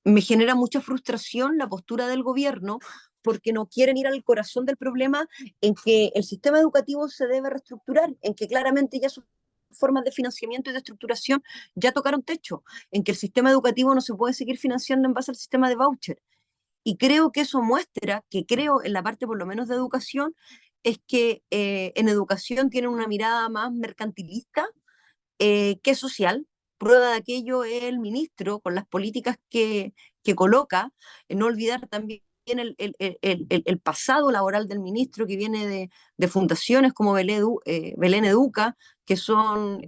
me genera mucha frustración la postura del gobierno porque no quieren ir al corazón del problema, en que el sistema educativo se debe reestructurar, en que claramente ya sus formas de financiamiento y de estructuración ya tocaron techo, en que el sistema educativo no se puede seguir financiando en base al sistema de voucher. Y creo que eso muestra, que creo en la parte por lo menos de educación, es que en educación tienen una mirada más mercantilista que social. Prueba de aquello es el ministro con las políticas que coloca. No olvidar también el pasado laboral del ministro, que viene de fundaciones como Belén Educa, que son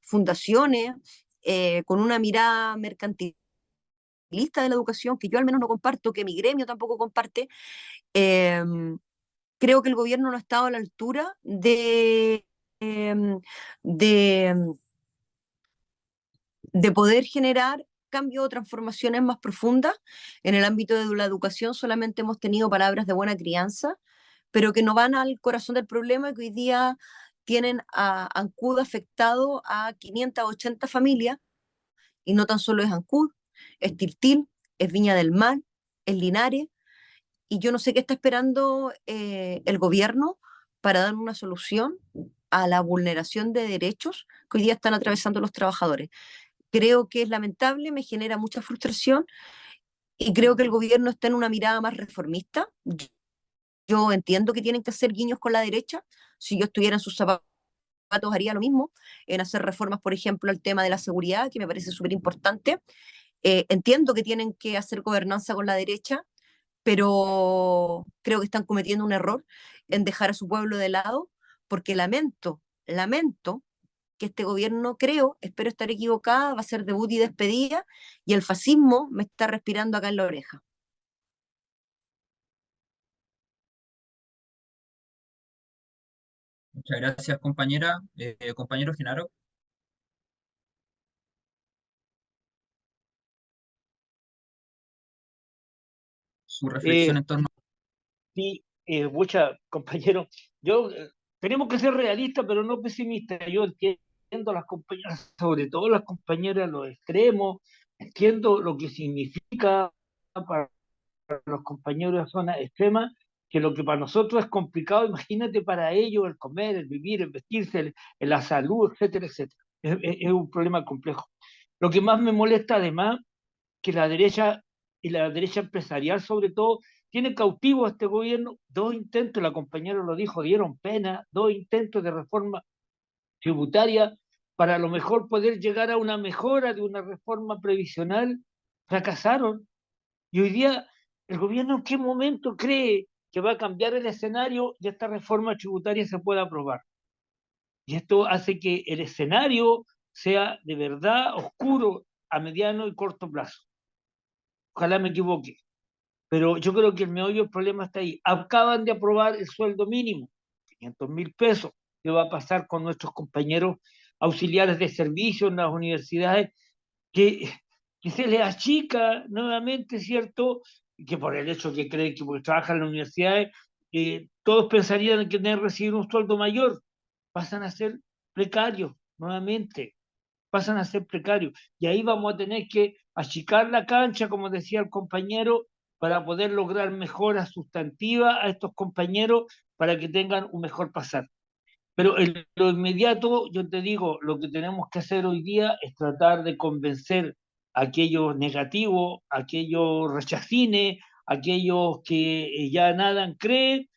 fundaciones con una mirada mercantilista de la educación, que yo al menos no comparto, que mi gremio tampoco comparte. eh, Creo que el gobierno no ha estado a la altura de, de poder generar cambios o transformaciones más profundas. En el ámbito de la educación solamente hemos tenido palabras de buena crianza, pero que no van al corazón del problema, que hoy día tienen a Ancud afectado a 580 familias, y no tan solo es Ancud, es Tiltil, es Viña del Mar, es Linares, y yo no sé qué está esperando el gobierno para dar una solución a la vulneración de derechos que hoy día están atravesando los trabajadores. Creo que es lamentable, me genera mucha frustración, y creo que el gobierno está en una mirada más reformista. Yo entiendo que tienen que hacer guiños con la derecha. Si yo estuviera en sus zapatos haría lo mismo, en hacer reformas, por ejemplo, al tema de la seguridad, que me parece súper importante. Entiendo que tienen que hacer gobernanza con la derecha, pero creo que están cometiendo un error en dejar a su pueblo de lado, porque lamento que este gobierno, creo, espero estar equivocada, va a ser debut y despedida, y el fascismo me está respirando acá en la oreja. Muchas gracias, compañera. Compañero Genaro, su reflexión Eh, en torno. sí, mucha, compañero, yo tenemos que ser realistas, pero no pesimistas. Yo entiendo a las compañeras, sobre todo las compañeras, los extremos, entiendo lo que significa para los compañeros de zona extrema, que lo que para nosotros es complicado, imagínate para ellos el comer, el vivir, el vestirse, la salud, etcétera, etcétera. Es un problema complejo. Lo que más me molesta además, que la derecha y la derecha empresarial sobre todo, tiene cautivo a este gobierno. Dos intentos, la compañera lo dijo, dieron pena, dos intentos de reforma tributaria para a lo mejor poder llegar a una mejora de una reforma previsional, fracasaron. Y hoy día, ¿el gobierno en qué momento cree que va a cambiar el escenario y esta reforma tributaria se pueda aprobar? Y esto hace que el escenario sea de verdad oscuro a mediano y corto plazo. Ojalá me equivoque, pero yo creo que el meollo del problema está ahí. Acaban de aprobar el sueldo mínimo, 500.000 pesos. ¿Qué va a pasar con nuestros compañeros auxiliares de servicio en las universidades? Que, que se les achica nuevamente, ¿cierto? Que por el hecho que creen que porque trabajan en las universidades, todos pensarían que deben recibir un sueldo mayor. Pasan a ser precarios nuevamente, pasan a ser precarios. Y ahí vamos a tener que achicar la cancha, como decía el compañero, para poder lograr mejoras sustantivas a estos compañeros para que tengan un mejor pasar. Pero en lo inmediato, yo te digo, lo que tenemos que hacer hoy día es tratar de convencer a aquellos negativos, a aquellos rechacines, a aquellos que ya nada creen,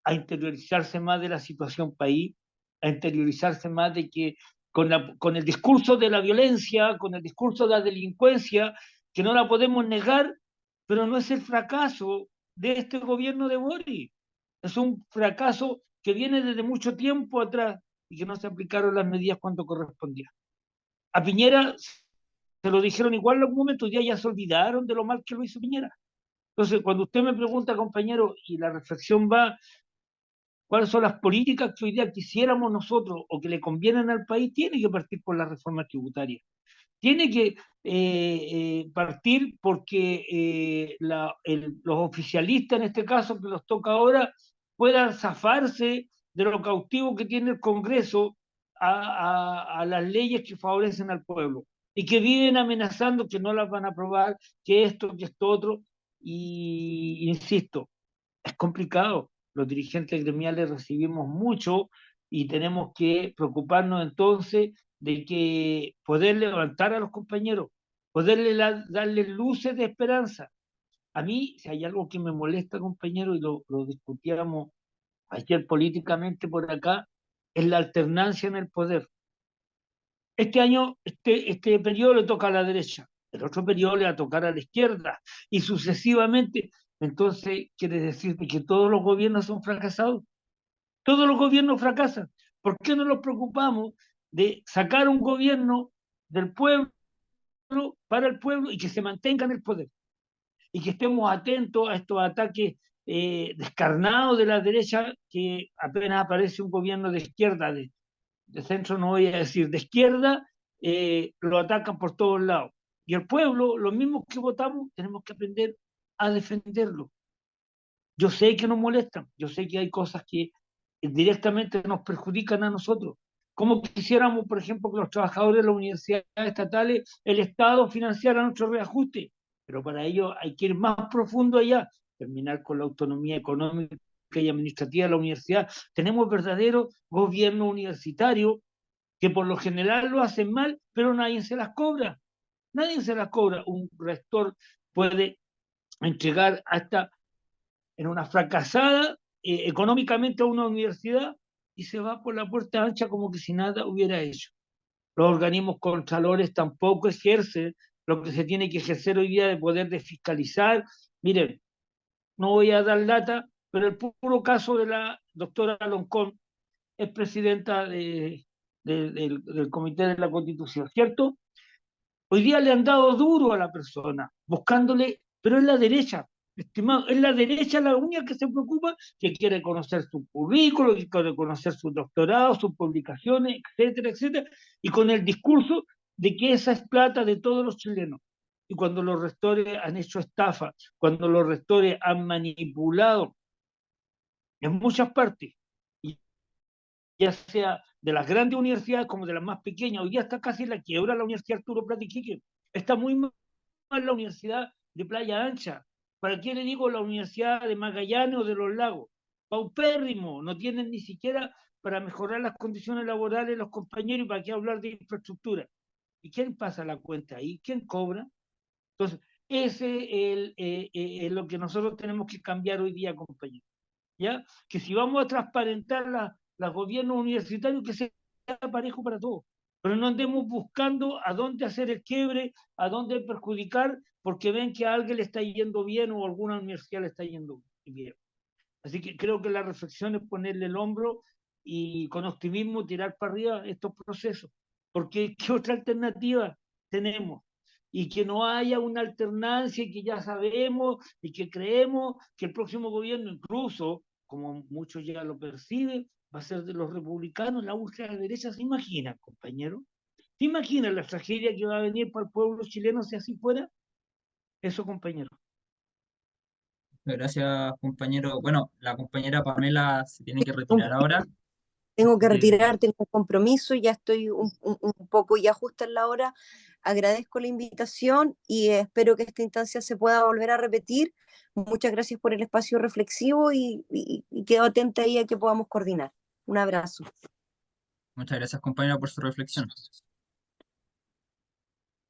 a interiorizarse más de la situación país, a interiorizarse más de que con el discurso de la violencia, con el discurso de la delincuencia, que no la podemos negar, pero no es el fracaso de este gobierno de Boris, es un fracaso que viene desde mucho tiempo atrás y que no se aplicaron las medidas cuando correspondía. A Piñera se lo dijeron igual en algún momento, ya se olvidaron de lo mal que lo hizo Piñera. Entonces, cuando usted me pregunta, compañero, y la reflexión va, ¿cuáles son las políticas que hoy día quisiéramos nosotros o que le convienen al país? Tiene que partir por la reforma tributaria. Tiene que partir porque los oficialistas, en este caso, que los toca ahora, puedan zafarse de lo cautivo que tiene el Congreso a las leyes que favorecen al pueblo y que viven amenazando que no las van a aprobar, que esto otro. Y insisto, es complicado. Los dirigentes gremiales recibimos mucho y tenemos que preocuparnos entonces de que poder levantar a los compañeros, poderle darles luces de esperanza. A mí, si hay algo que me molesta, compañero, y lo discutíamos ayer políticamente por acá, es la alternancia en el poder. Este año, este periodo le toca a la derecha, el otro periodo le va a tocar a la izquierda, y sucesivamente. Entonces, quiere decir que todos los gobiernos son fracasados. Todos los gobiernos fracasan. ¿Por qué no nos preocupamos de sacar un gobierno del pueblo, para el pueblo, y que se mantenga en el poder? Y que estemos atentos a estos ataques descarnados de la derecha, que apenas aparece un gobierno de izquierda, de centro no voy a decir, de izquierda, lo atacan por todos lados. Y el pueblo, los mismos que votamos, tenemos que aprender a defenderlo. Yo sé que nos molestan, yo sé que hay cosas que directamente nos perjudican a nosotros. Como quisiéramos, por ejemplo, que los trabajadores de las universidades estatales, el Estado financiara nuestro reajuste, pero para ello hay que ir más profundo allá, terminar con la autonomía económica y administrativa de la universidad. Tenemos verdaderos gobiernos universitarios que por lo general lo hacen mal, pero nadie se las cobra. Nadie se las cobra. Un rector puede entregar hasta en una fracasada económicamente a una universidad y se va por la puerta ancha como que si nada hubiera hecho. Los organismos contralores tampoco ejercen lo que se tiene que ejercer hoy día, de poder de fiscalizar. Miren, no voy a dar data, pero el puro caso de la doctora Loncón, es presidenta del Comité de la Constitución, ¿cierto? Hoy día le han dado duro a la persona, buscándole, pero es la derecha, estimado, es la derecha la única que se preocupa, que quiere conocer su currículo, que quiere conocer su doctorado, sus publicaciones, etcétera, etcétera, y con el discurso de que esa es plata de todos los chilenos. Y cuando los rectores han hecho estafa, cuando los rectores han manipulado en muchas partes, ya sea de las grandes universidades como de las más pequeñas. Hoy día está casi en la quiebra la Universidad Arturo Prat Iquique. Está muy mal la Universidad de Playa Ancha. ¿Para qué le digo la Universidad de Magallanes o de Los Lagos? Paupérrimo, no tienen ni siquiera para mejorar las condiciones laborales de los compañeros, y para qué hablar de infraestructura. ¿Y quién pasa la cuenta ahí? ¿Quién cobra? Entonces, ese es lo que nosotros tenemos que cambiar hoy día, compañeros. ¿Ya? Que si vamos a transparentar los gobiernos universitarios, que sea parejo para todos, pero no andemos buscando a dónde hacer el quiebre, a dónde perjudicar, porque ven que a alguien le está yendo bien o a alguna universidad le está yendo bien. Así que creo que la reflexión es ponerle el hombro y con optimismo tirar para arriba estos procesos, porque ¿qué otra alternativa tenemos? Y que no haya una alternancia, y que ya sabemos y que creemos que el próximo gobierno, incluso, como muchos ya lo perciben, va a ser de los republicanos, la ultraderecha. ¿Se imaginan, compañero? ¿Se imaginan la tragedia que va a venir para el pueblo chileno si así fuera? Eso, compañero. Gracias, compañero. Bueno, la compañera Pamela se tiene que retirar ahora. Tengo que Eh, retirar, tengo compromiso, ya estoy un poco ya justo en la hora. Agradezco la invitación y espero que esta instancia se pueda volver a repetir. Muchas gracias por el espacio reflexivo y quedo atenta ahí a que podamos coordinar. Un abrazo. Muchas gracias, compañero, por su reflexión. Hasta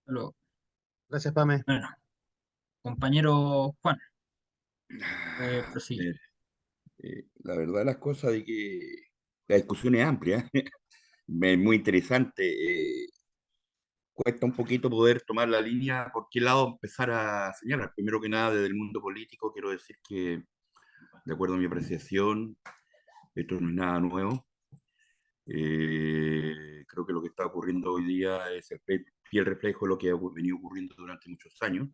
luego. Gracias, Pame. Bueno, compañero Juan, prosigue. ver, la verdad las cosas de que la discusión es amplia, es muy interesante. Cuesta un poquito poder tomar la línea por qué lado empezar a señalar. Primero que nada, desde el mundo político, quiero decir que, de acuerdo a mi apreciación, esto no es nada nuevo. Creo que lo que está ocurriendo hoy día es el fiel reflejo de lo que ha venido ocurriendo durante muchos años,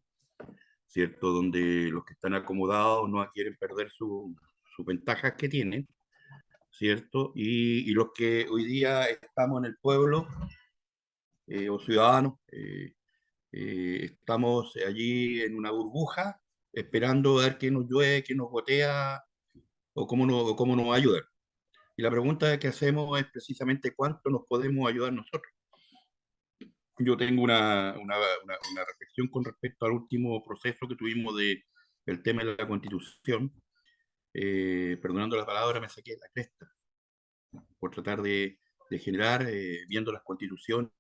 ¿cierto? Donde los que están acomodados no quieren perder sus ventajas que tienen, ¿cierto? Y los que hoy día estamos en el pueblo, o ciudadanos, estamos allí en una burbuja esperando a ver qué nos llueve, qué nos gotea o cómo nos ayuda. Y la pregunta que hacemos es precisamente cuánto nos podemos ayudar nosotros. Yo tengo una reflexión con respecto al último proceso que tuvimos del tema de la Constitución. Perdonando la palabra, me saqué la cresta por tratar de generar, viendo las constituciones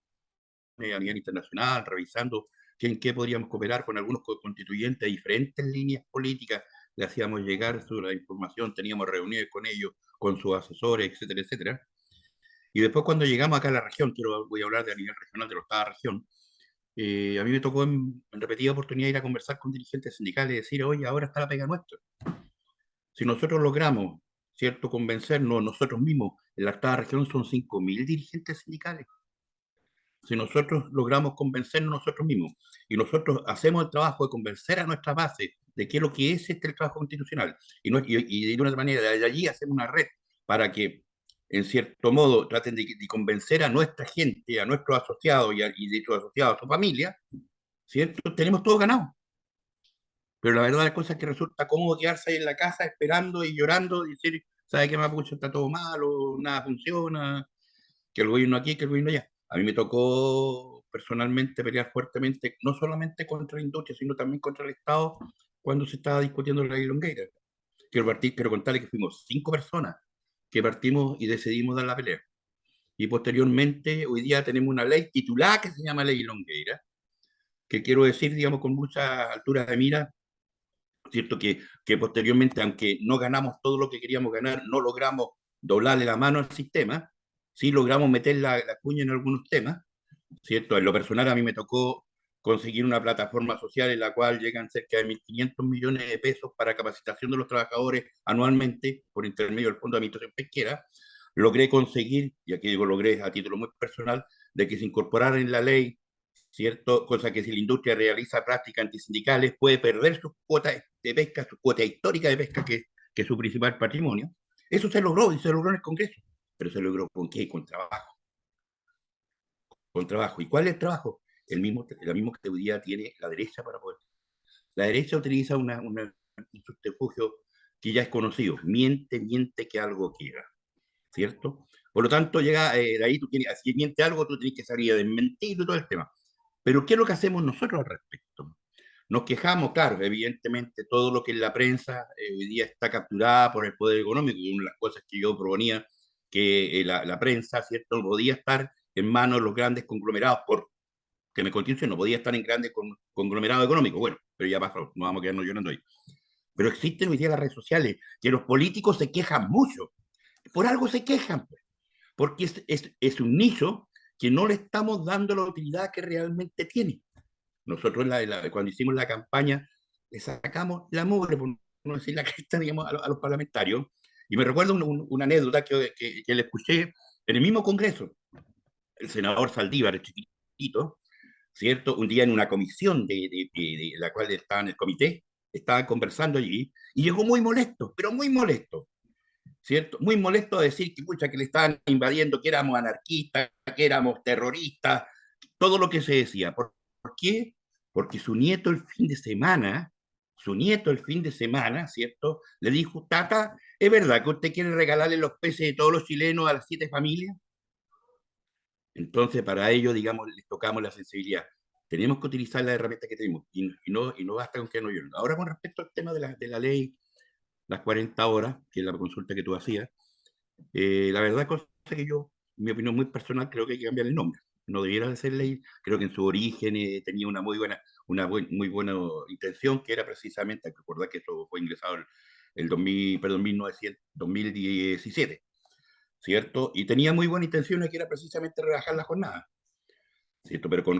a nivel internacional, revisando en qué podríamos cooperar con algunos constituyentes de diferentes líneas políticas, le hacíamos llegar sobre la información, teníamos reuniones con ellos, con sus asesores, etcétera, etcétera. Y después cuando llegamos acá a la región, voy a hablar de a nivel regional de la octava región, a mí me tocó en repetida oportunidad ir a conversar con dirigentes sindicales y decir, oye, ahora está la pega nuestra. Si nosotros logramos, ¿cierto?, convencernos nosotros mismos, en la octava región son 5.000 dirigentes sindicales. Si nosotros logramos convencernos nosotros mismos y nosotros hacemos el trabajo de convencer a nuestra base de qué es lo que es el trabajo constitucional y de una manera de allí hacemos una red para que en cierto modo traten de convencer a nuestra gente, a nuestros asociados y de sus asociados a su familia, ¿cierto? Tenemos todo ganado. Pero la verdad de las cosas es que resulta cómodo quedarse ahí en la casa esperando y llorando y decir, ¿sabe qué, Mapuche? Está todo malo, nada funciona, que el gobierno aquí, que el gobierno allá. A mí me tocó personalmente pelear fuertemente, no solamente contra la industria, sino también contra el Estado cuando se estaba discutiendo la ley Longueira. Quiero contarles que fuimos 5 personas que partimos y decidimos dar la pelea. Y posteriormente, hoy día tenemos una ley titulada que se llama Ley Longueira, que quiero decir, digamos, con mucha altura de mira, ¿cierto? Que posteriormente, aunque no ganamos todo lo que queríamos ganar, no logramos doblarle la mano al sistema, sí logramos meter la cuña en algunos temas, ¿cierto? En lo personal a mí me tocó conseguir una plataforma social en la cual llegan cerca de 1.500 millones de pesos para capacitación de los trabajadores anualmente por intermedio del Fondo de Administración Pesquera. Logré conseguir, y aquí digo logré a título muy personal, de que se incorporara en la ley, ¿cierto? Cosa que si la industria realiza prácticas antisindicales puede perder sus cuotas de pesca, su cuota histórica de pesca, que es su principal patrimonio. Eso se logró y se logró en el Congreso. Pero se logró ¿con qué? Con trabajo. Con trabajo. ¿Y cuál es el trabajo? El mismo que hoy día tiene la derecha para poder. La derecha utiliza un subterfugio que ya es conocido. Miente, miente que algo quiera. ¿Cierto? Por lo tanto, llega de ahí, si miente algo, tú tienes que salir a desmentir y todo el tema. Pero ¿qué es lo que hacemos nosotros al respecto? Nos quejamos, claro, evidentemente todo lo que es la prensa hoy día está capturada por el poder económico, y una de las cosas que yo proponía que la prensa, ¿cierto?, no podía estar en manos de los grandes conglomerados, que me constituyen, no podía estar en grandes conglomerados económicos. Bueno, pero ya pasó, no vamos a quedarnos llorando ahí. Pero existen hoy día las redes sociales, que los políticos se quejan mucho. Por algo se quejan, pues, porque es un nicho que no le estamos dando la utilidad que realmente tiene. Nosotros cuando hicimos la campaña le sacamos la mugre, por no decir la cresta, digamos, a los parlamentarios. Y me recuerdo una anécdota que le escuché en el mismo Congreso. El senador Saldívar, el chiquitito, ¿cierto? Un día en una comisión de la cual estaba en el comité, estaban conversando allí y llegó muy molesto, pero muy molesto, ¿cierto? Muy molesto a decir que, pucha, que le estaban invadiendo, que éramos anarquistas, que éramos terroristas, todo lo que se decía. ¿Por qué? Porque su nieto el fin de semana, ¿cierto? Le dijo, Tata, ¿es verdad que usted quiere regalarle los peces de todos los chilenos a las 7 familias? Entonces, para ello, digamos, les tocamos la sensibilidad. Tenemos que utilizar la herramienta que tenemos y no basta con que no lloren. Ahora, con respecto al tema de la ley, las 40 horas, que es la consulta que tú hacías, la verdad cosa que yo, mi opinión muy personal, creo que hay que cambiar el nombre. No debiera de ser ley. Creo que en su origen tenía muy buena intención, que era precisamente, hay que recordar que eso fue ingresado el 2000, perdón, 2017, ¿cierto? Y tenía muy buena intención, que era precisamente rebajar la jornada, ¿cierto? Pero con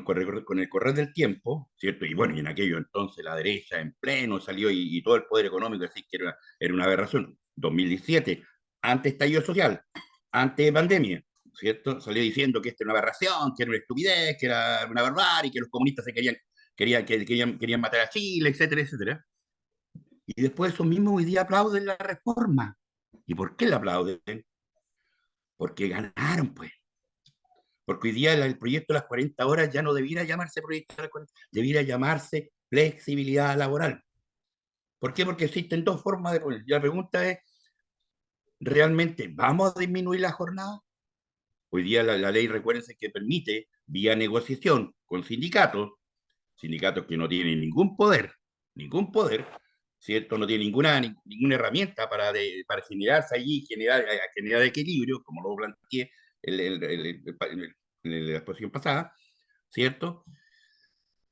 el correr del tiempo, ¿cierto? Y bueno, y en aquello entonces la derecha en pleno salió y todo el poder económico, así que era una aberración. 2017, antes estallido social, antes de pandemia, ¿cierto? Salió diciendo que esto era una aberración, que era una estupidez, que era una barbarie, que los comunistas querían matar a Chile, etcétera, etcétera. Y después esos mismos hoy día aplauden la reforma. ¿Y por qué la aplauden? Porque ganaron, pues. Porque hoy día el proyecto de las 40 horas ya no debiera llamarse proyecto de las 40, debiera llamarse flexibilidad laboral. ¿Por qué? Porque existen dos formas de poner. Y la pregunta es, ¿realmente vamos a disminuir la jornada? Hoy día la ley, recuérdense, que permite, vía negociación con sindicatos que no tienen ningún poder, ¿cierto? No tienen ninguna herramienta para generarse allí, generar equilibrio, como lo planteé en la exposición pasada, ¿cierto?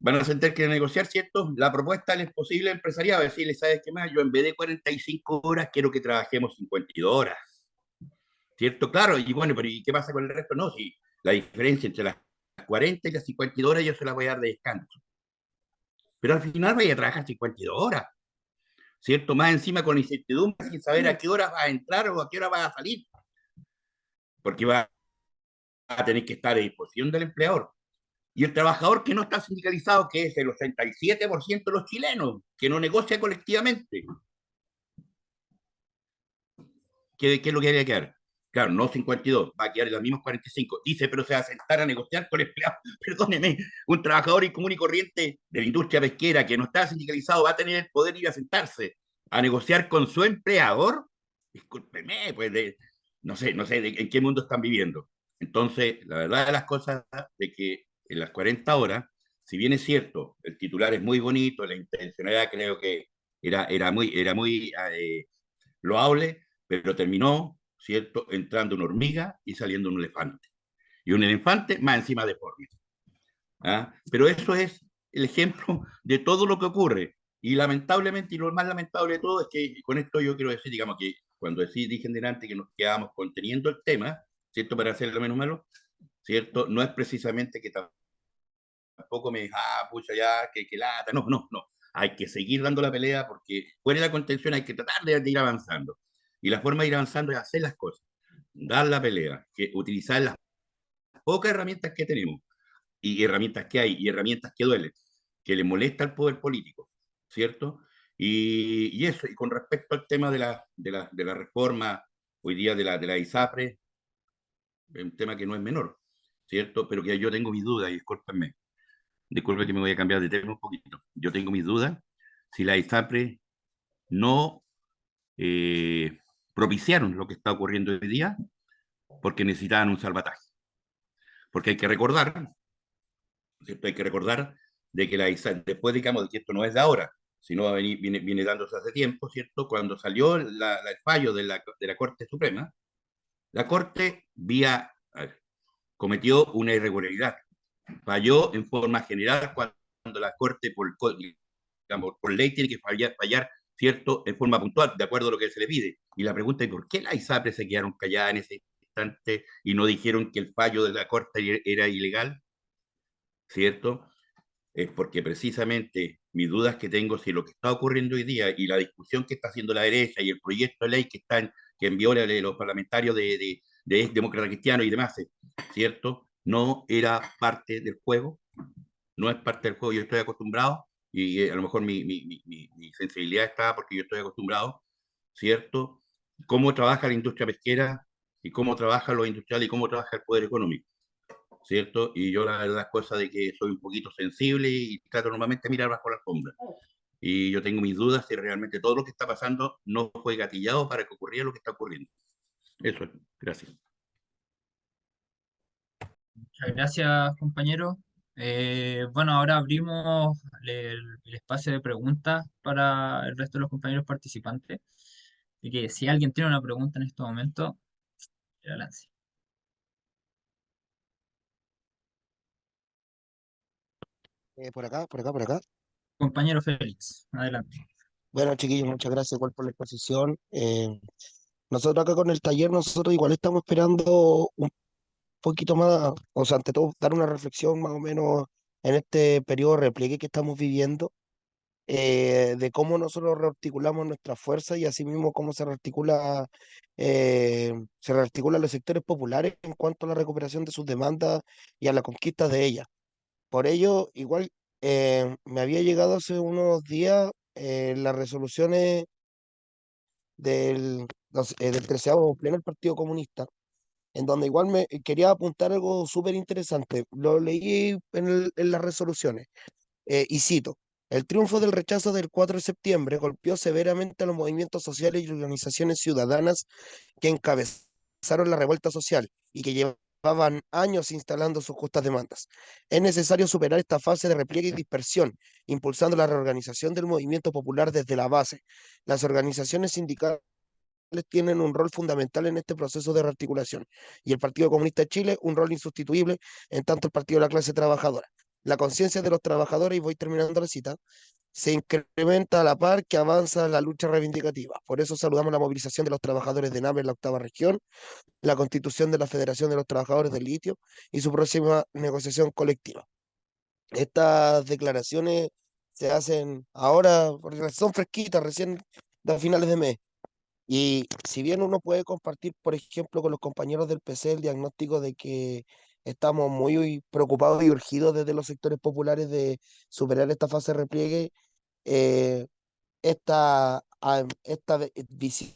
Van a tener que negociar, ¿cierto? La propuesta del posible empresariado, decirle, ¿sabes qué más? Yo en vez de 45 horas quiero que trabajemos 52 horas. ¿cierto? Claro, y bueno, pero ¿y qué pasa con el resto? No, si la diferencia entre las 40 y las 52 horas yo se la voy a dar de descanso. Pero al final vaya a trabajar 52 horas, ¿cierto? Más encima con incertidumbre, sin saber a qué hora va a entrar o a qué hora va a salir, porque va a tener que estar a disposición del empleador. Y el trabajador que no está sindicalizado, que es el 87% de los chilenos, que no negocia colectivamente, ¿qué es lo que debe quedar? Claro, no 52, va a quedar en los mismos 45. Dice, pero se va a sentar a negociar con el empleado. Perdóneme, un trabajador común y corriente de la industria pesquera que no está sindicalizado va a tener el poder ir a sentarse a negociar con su empleador. Discúlpeme, pues no sé en qué mundo están viviendo. Entonces, la verdad de las cosas de que en las 40 horas, si bien es cierto, el titular es muy bonito, la intencionalidad creo que era muy loable, pero terminó, ¿cierto?, entrando una hormiga y saliendo un elefante. Y un elefante más encima deforme. ¿Ah? Pero eso es el ejemplo de todo lo que ocurre. Y lamentablemente, y lo más lamentable de todo es que con esto yo quiero decir, digamos que cuando dije delante que nos quedábamos conteniendo el tema, ¿cierto?, para hacerlo menos malo, ¿cierto?, no es precisamente que tampoco me diga, pucha, ya, que lata, no, no, no. Hay que seguir dando la pelea porque fuera de la contención hay que tratar de ir avanzando. Y la forma de ir avanzando es hacer las cosas, dar la pelea, utilizar las pocas herramientas que tenemos y herramientas que hay y herramientas que duelen, que le molesta al poder político, ¿cierto? Y eso, y con respecto al tema de la reforma hoy día de la ISAPRE, es un tema que no es menor, ¿cierto? Pero que yo tengo mis dudas, y disculpe que me voy a cambiar de tema un poquito. Yo tengo mis dudas si la ISAPRE no eh, propiciaron lo que está ocurriendo hoy día porque necesitaban un salvataje. Porque hay que recordar, ¿cierto? Hay que recordar de que la ISAPRE, después digamos de que esto no es de ahora, sino viene dándose hace tiempo, ¿cierto? Cuando salió el fallo de la Corte Suprema, la Corte cometió una irregularidad, falló en forma general cuando la Corte, digamos, por ley, tiene que fallar, ¿cierto?, en forma puntual, de acuerdo a lo que se le pide. Y la pregunta es, ¿por qué la ISAPRE se quedaron calladas en ese instante y no dijeron que el fallo de la Corte era ilegal? ¿Cierto? Es porque precisamente mis dudas que tengo si lo que está ocurriendo hoy día y la discusión que está haciendo la derecha y el proyecto de ley que envió los parlamentarios de Demócrata Cristiano y demás, ¿cierto? No era parte del juego, no es parte del juego. Yo estoy acostumbrado y a lo mejor mi sensibilidad está porque yo estoy acostumbrado, ¿cierto? Cómo trabaja la industria pesquera y cómo trabajan los industriales y cómo trabaja el poder económico, ¿cierto? Y yo la verdad es cosa de que soy un poquito sensible y trato normalmente de mirar bajo la alfombra. Y yo tengo mis dudas si realmente todo lo que está pasando no fue gatillado para que ocurriera lo que está ocurriendo. Eso es. Gracias. Muchas gracias, compañero. Bueno, ahora abrimos el espacio de preguntas para el resto de los compañeros participantes. Así que si alguien tiene una pregunta en este momento, que la lance. Por acá, por acá, por acá. Compañero Félix, adelante. Bueno, chiquillos, muchas gracias igual por la exposición. Nosotros acá con el taller, nosotros igual estamos esperando un poquito más, o sea, ante todo, dar una reflexión más o menos en este periodo de repliegue que estamos viviendo, de cómo nosotros rearticulamos nuestra fuerza y asimismo cómo se rearticulan los sectores populares en cuanto a la recuperación de sus demandas y a la conquista de ellas. Por ello, igual me había llegado hace unos días las resoluciones del 13º pleno del Partido Comunista, en donde igual me quería apuntar algo súper interesante. Lo leí en las resoluciones y cito. El triunfo del rechazo del 4 de septiembre golpeó severamente a los movimientos sociales y organizaciones ciudadanas que encabezaron la revuelta social y que llevaban años instalando sus justas demandas. Es necesario superar esta fase de repliegue y dispersión, impulsando la reorganización del movimiento popular desde la base. Las organizaciones sindicales tienen un rol fundamental en este proceso de rearticulación y el Partido Comunista de Chile un rol insustituible en tanto el partido de la clase trabajadora. La conciencia de los trabajadores, y voy terminando la cita, se incrementa a la par que avanza la lucha reivindicativa. Por eso saludamos la movilización de los trabajadores de NAVE en la octava región, la constitución de la Federación de los Trabajadores del Litio y su próxima negociación colectiva. Estas declaraciones se hacen ahora, porque son fresquitas, recién de finales de mes. Y si bien uno puede compartir, por ejemplo, con los compañeros del PC el diagnóstico de que estamos muy preocupados y urgidos desde los sectores populares de superar esta fase de repliegue, eh, esta visión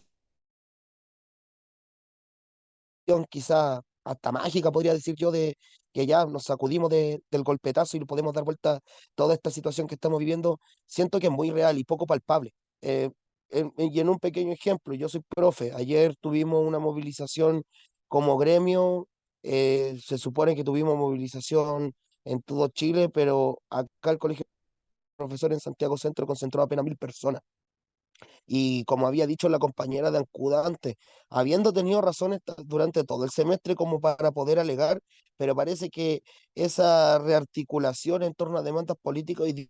quizá hasta mágica, podría decir yo, de que ya nos sacudimos del golpetazo y podemos dar vuelta a toda esta situación que estamos viviendo, siento que es muy real y poco palpable. Eh, y en un pequeño ejemplo, yo soy profe, ayer tuvimos una movilización como gremio, se supone que tuvimos movilización en todo Chile, pero acá el Colegio de Profesores en Santiago Centro concentró apenas 1000 personas. Y como había dicho la compañera de Ancuda antes, habiendo tenido razones durante todo el semestre como para poder alegar, pero parece que esa rearticulación en torno a demandas políticas hoy día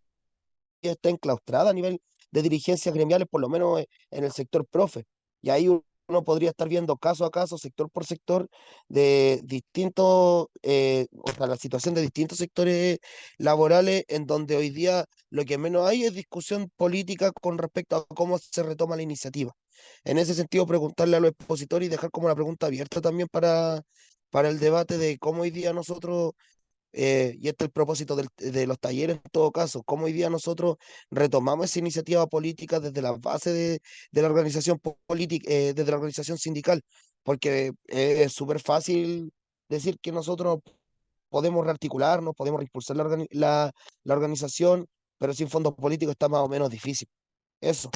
está enclaustrada a nivel de dirigencias gremiales, por lo menos en el sector profe. Y ahí uno podría estar viendo caso a caso, sector por sector, de distintos, o sea, la situación de distintos sectores laborales, en donde hoy día lo que menos hay es discusión política con respecto a cómo se retoma la iniciativa. En ese sentido, preguntarle a los expositores y dejar como la pregunta abierta también para el debate de cómo hoy día nosotros y este es el propósito de los talleres en todo caso, cómo hoy día nosotros retomamos esa iniciativa política desde la base de la organización política, desde la organización sindical, porque es súper fácil decir que nosotros podemos rearticularnos, podemos reimpulsar la organización, pero sin fondos políticos está más o menos difícil. Eso.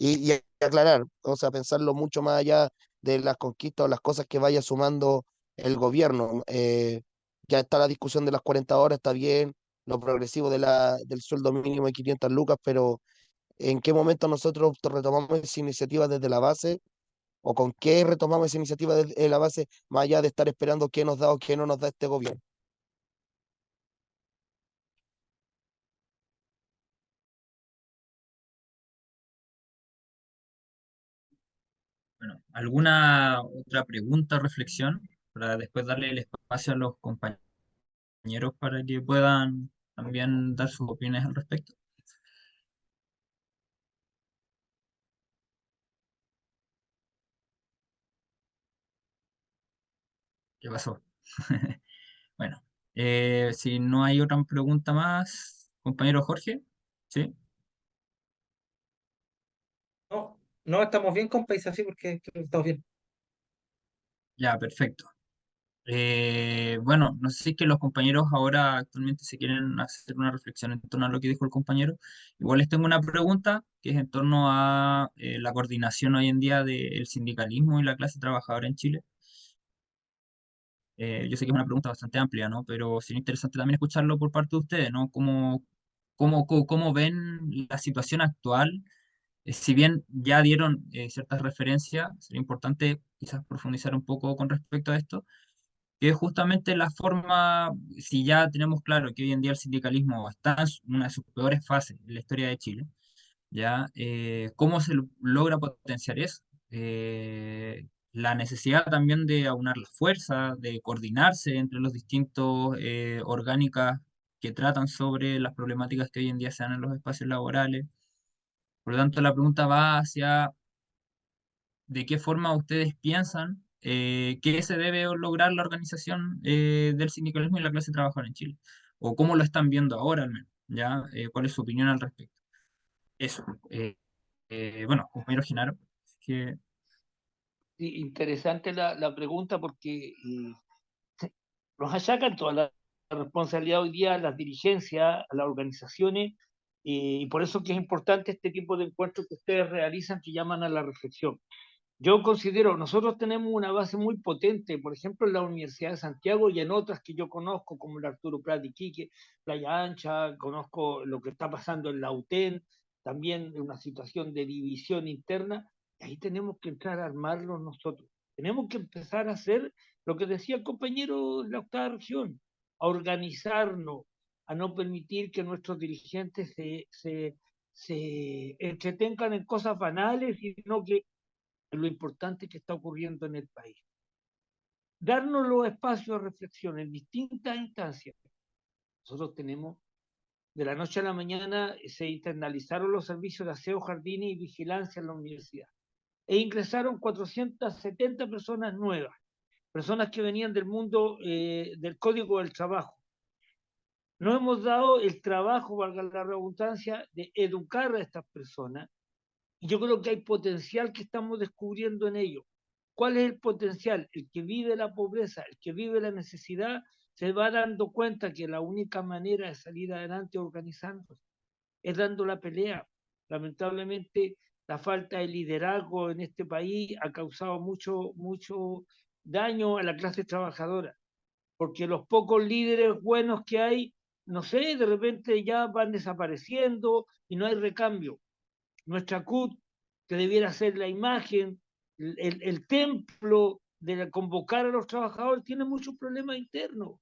Y aclarar, o sea, pensarlo mucho más allá de las conquistas o las cosas que vaya sumando el gobierno. Ya está la discusión de las 40 horas, está bien, lo progresivo del sueldo mínimo de 500 lucas, pero ¿en qué momento nosotros retomamos esa iniciativa desde la base? ¿O con qué retomamos esa iniciativa desde la base, más allá de estar esperando qué nos da o qué no nos da este gobierno? Bueno, ¿alguna otra pregunta o reflexión para después darle el espacio a los compañeros para que puedan también dar sus opiniones al respecto? ¿Qué pasó? Bueno, si no hay otra pregunta más, compañero Jorge, ¿sí? No, no, estamos bien, compa, es así porque creo que estamos bien. Ya, perfecto. Bueno, no sé si es que los compañeros ahora actualmente se quieren hacer una reflexión en torno a lo que dijo el compañero. Igual les tengo una pregunta que es en torno a la coordinación hoy en día del sindicalismo y la clase trabajadora en Chile. Yo sé que es una pregunta bastante amplia, ¿no? Pero sería interesante también escucharlo por parte de ustedes, ¿no? ¿Cómo ven la situación actual? Si bien ya dieron ciertas referencias, sería importante quizás profundizar un poco con respecto a esto, que es justamente la forma, si ya tenemos claro que hoy en día el sindicalismo está en una de sus peores fases en la historia de Chile, ¿ya? ¿Cómo se logra potenciar eso? La necesidad también de aunar las fuerzas, de coordinarse entre los distintos orgánicas que tratan sobre las problemáticas que hoy en día se dan en los espacios laborales. Por lo tanto, la pregunta va hacia de qué forma ustedes piensan que se debe lograr la organización del sindicalismo y la clase trabajadora en Chile, o cómo lo están viendo ahora al menos, ¿ya? ¿Cuál es su opinión al respecto? Eso. Bueno, compañero Genaro, que Sí, interesante la pregunta porque nos achacan toda la responsabilidad hoy día a las dirigencias, a las organizaciones, y por eso que es importante este tipo de encuentros que ustedes realizan que llaman a la reflexión. Yo considero, nosotros tenemos una base muy potente, por ejemplo, en la Universidad de Santiago y en otras que yo conozco, como el Arturo Prat y Quique, Playa Ancha, conozco lo que está pasando en la UTEN, también una situación de división interna, y ahí tenemos que entrar a armarlo nosotros. Tenemos que empezar a hacer lo que decía el compañero de la octava región, a organizarnos, a no permitir que nuestros dirigentes se entretengan en cosas banales, sino que en lo importante que está ocurriendo en el país. Darnos los espacios de reflexión en distintas instancias. Nosotros tenemos, de la noche a la mañana, se internalizaron los servicios de aseo, jardines y vigilancia en la universidad. E ingresaron 470 personas nuevas, personas que venían del mundo del Código del Trabajo. No hemos dado el trabajo, valga la redundancia, de educar a estas personas. Y yo creo que hay potencial que estamos descubriendo en ello. ¿Cuál es el potencial? El que vive la pobreza, el que vive la necesidad, se va dando cuenta que la única manera de salir adelante organizándose es dando la pelea. Lamentablemente, la falta de liderazgo en este país ha causado mucho daño a la clase trabajadora, porque los pocos líderes buenos que hay, no sé, de repente ya van desapareciendo y no hay recambio. Nuestra CUT, que debiera ser la imagen, el templo de convocar a los trabajadores, tiene muchos problemas internos.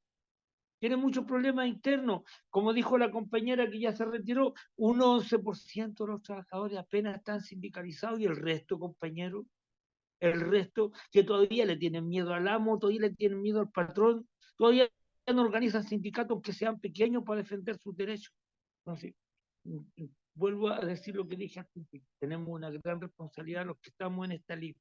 Tiene muchos problemas internos. Como dijo la compañera que ya se retiró, un 11% de los trabajadores apenas están sindicalizados y el resto, compañeros, el resto que todavía le tienen miedo al amo, todavía le tienen miedo al patrón, todavía no organizan sindicatos que sean pequeños para defender sus derechos. Entonces, vuelvo a decir lo que dije antes, tenemos una gran responsabilidad los que estamos en esta línea,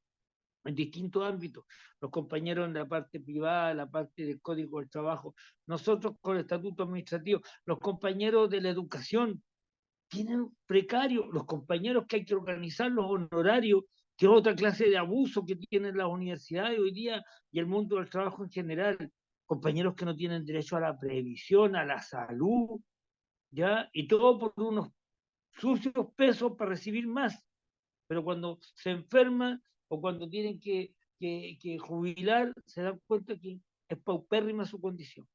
en distintos ámbitos, los compañeros en la parte privada, la parte del Código del Trabajo, nosotros con el estatuto administrativo, los compañeros de la educación tienen precarios, los compañeros que hay que organizar los honorarios, que es otra clase de abuso que tienen las universidades hoy día y el mundo del trabajo en general, compañeros que no tienen derecho a la previsión, a la salud, ¿ya? Y todo por unos sucios pesos para recibir más, pero cuando se enferman o cuando tienen que jubilar, se dan cuenta que es paupérrima su condición.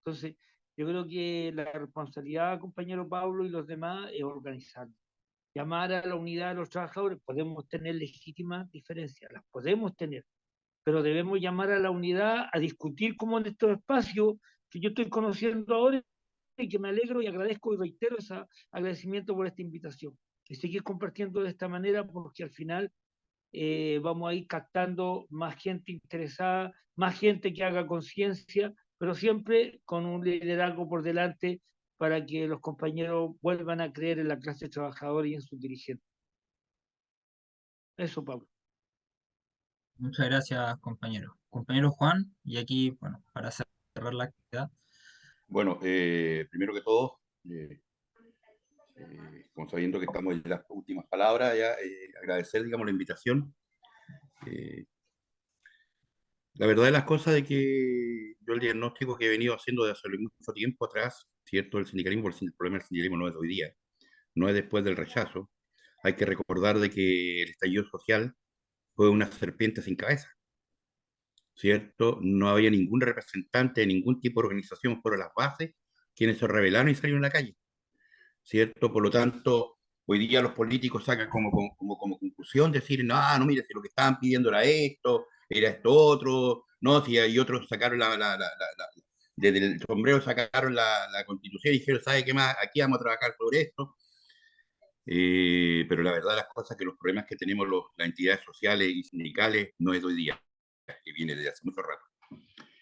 Entonces, yo creo que la responsabilidad, compañero Pablo y los demás, es organizar. Llamar a la unidad de los trabajadores, podemos tener legítimas diferencias, las podemos tener, pero debemos llamar a la unidad a discutir como en estos espacios que yo estoy conociendo ahora y que me alegro y agradezco y reitero ese agradecimiento por esta invitación. Y seguir compartiendo de esta manera porque al final vamos a ir captando más gente interesada, más gente que haga conciencia, pero siempre con un liderazgo por delante para que los compañeros vuelvan a creer en la clase trabajadora y en sus dirigentes. Eso, Pablo. Muchas gracias, compañero. Compañero Juan, y aquí, bueno, para cerrar la actividad. Bueno, primero que todo, como sabiendo que estamos en las últimas palabras, ya agradecer, digamos, la invitación. La verdad de las cosas es que yo el diagnóstico que he venido haciendo desde hace mucho tiempo atrás, ¿cierto? El sindicalismo, porque el problema del sindicalismo no es de hoy día, no es después del rechazo. Hay que recordar de que el estallido social fue una serpiente sin cabeza, ¿cierto? No había ningún representante de ningún tipo de organización por las bases quienes se rebelaron y salieron a la calle, ¿cierto? Por lo tanto, hoy día los políticos sacan como conclusión decir, no, no, mire, si lo que estaban pidiendo era esto otro, no, si hay otros sacaron desde el sombrero sacaron la constitución y dijeron, ¿sabe qué más? Aquí vamos a trabajar sobre esto. Pero la verdad de las cosas es que los problemas que tenemos las entidades sociales y sindicales no es de hoy día, que viene desde hace mucho rato.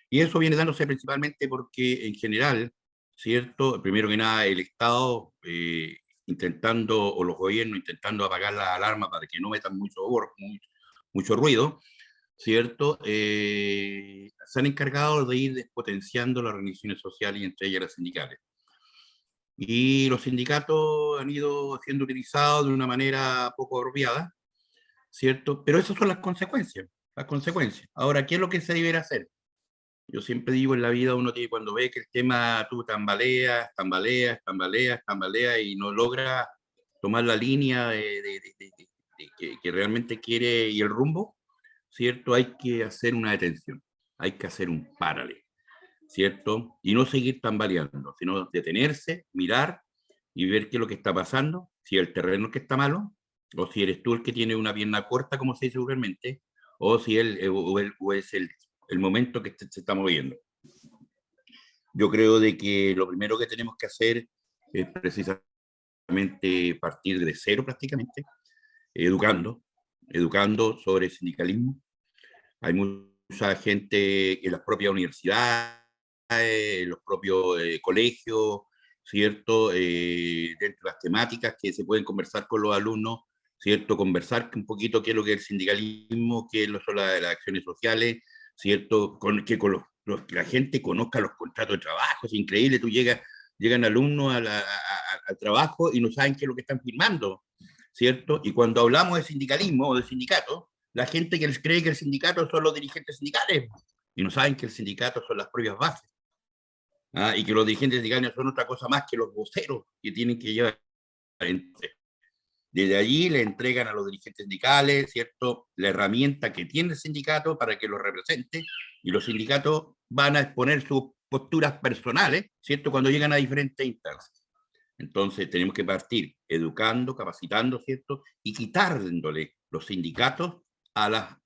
Y eso viene dándose principalmente porque en general, ¿cierto? Primero que nada, el Estado intentando, o los gobiernos intentando apagar la alarma para que no metan mucho ruido, ¿cierto? Se han encargado de ir despotenciando las organizaciones sociales y entre ellas las sindicales. Y los sindicatos han ido siendo utilizados de una manera poco apropiada, ¿cierto? Pero esas son las consecuencias, las consecuencias. Ahora, ¿qué es lo que se debería hacer? Yo siempre digo en la vida, uno tiene, cuando ve que el tema tú tambaleas y no logra tomar la línea que realmente quiere y el rumbo, ¿cierto? Hay que hacer una detención, hay que hacer un párale, ¿cierto? Y no seguir tambaleando, sino detenerse, mirar y ver qué es lo que está pasando, si el terreno es que está malo, o si eres tú el que tiene una pierna corta, como se dice vulgarmente, o si o es el momento que se está moviendo. Yo creo de que lo primero que tenemos que hacer es precisamente partir de cero prácticamente, educando sobre sindicalismo. Hay mucha gente en las propias universidades, en los propios colegios, ¿cierto? Dentro de las temáticas que se pueden conversar con los alumnos, ¿cierto? Conversar un poquito qué es lo que es el sindicalismo, qué son las acciones sociales, ¿cierto? Que la gente conozca los contratos de trabajo. Es increíble, llegan alumnos al trabajo y no saben qué es lo que están firmando, ¿cierto? Y cuando hablamos de sindicalismo o de sindicato, la gente que les cree que el sindicato son los dirigentes sindicales y no saben que el sindicato son las propias bases. ¿Ah? Y que los dirigentes sindicales no son otra cosa más que los voceros que tienen que llevar. Desde allí le entregan a los dirigentes sindicales, ¿cierto?, la herramienta que tiene el sindicato para que los represente, y los sindicatos van a exponer sus posturas personales, ¿cierto?, cuando llegan a diferentes instancias. Entonces tenemos que partir educando, capacitando, ¿cierto?, y quitándole los sindicatos a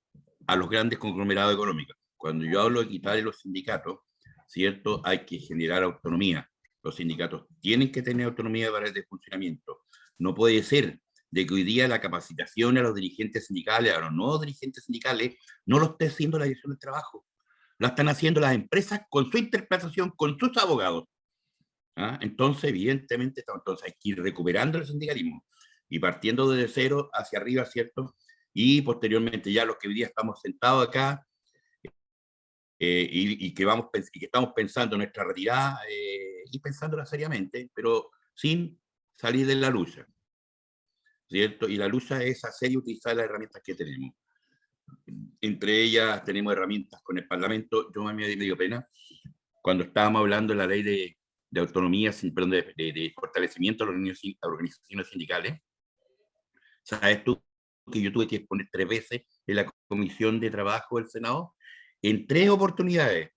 los grandes conglomerados económicos. Cuando yo hablo de quitarle los sindicatos, ¿cierto?, hay que generar autonomía. Los sindicatos tienen que tener autonomía para el funcionamiento. No puede ser de que hoy día la capacitación a los dirigentes sindicales, a los nuevos dirigentes sindicales, no lo esté haciendo la Dirección del Trabajo. La están haciendo las empresas con su interpretación, con sus abogados. ¿Ah? Entonces, evidentemente, entonces hay que ir recuperando el sindicalismo y partiendo desde cero hacia arriba, ¿cierto? Y posteriormente ya los que hoy día estamos sentados acá y que estamos pensando en nuestra retirada y pensándola seriamente, pero sin salir de la lucha, ¿cierto? Y la lucha es hacer y utilizar las herramientas que tenemos. Entre ellas tenemos herramientas con el Parlamento. Yo me dio pena cuando estábamos hablando de la ley de autonomía, perdón, de fortalecimiento a las organizaciones sindicales. ¿Sabes tú que yo tuve que exponer 3 veces en la Comisión de Trabajo del Senado? En 3 oportunidades.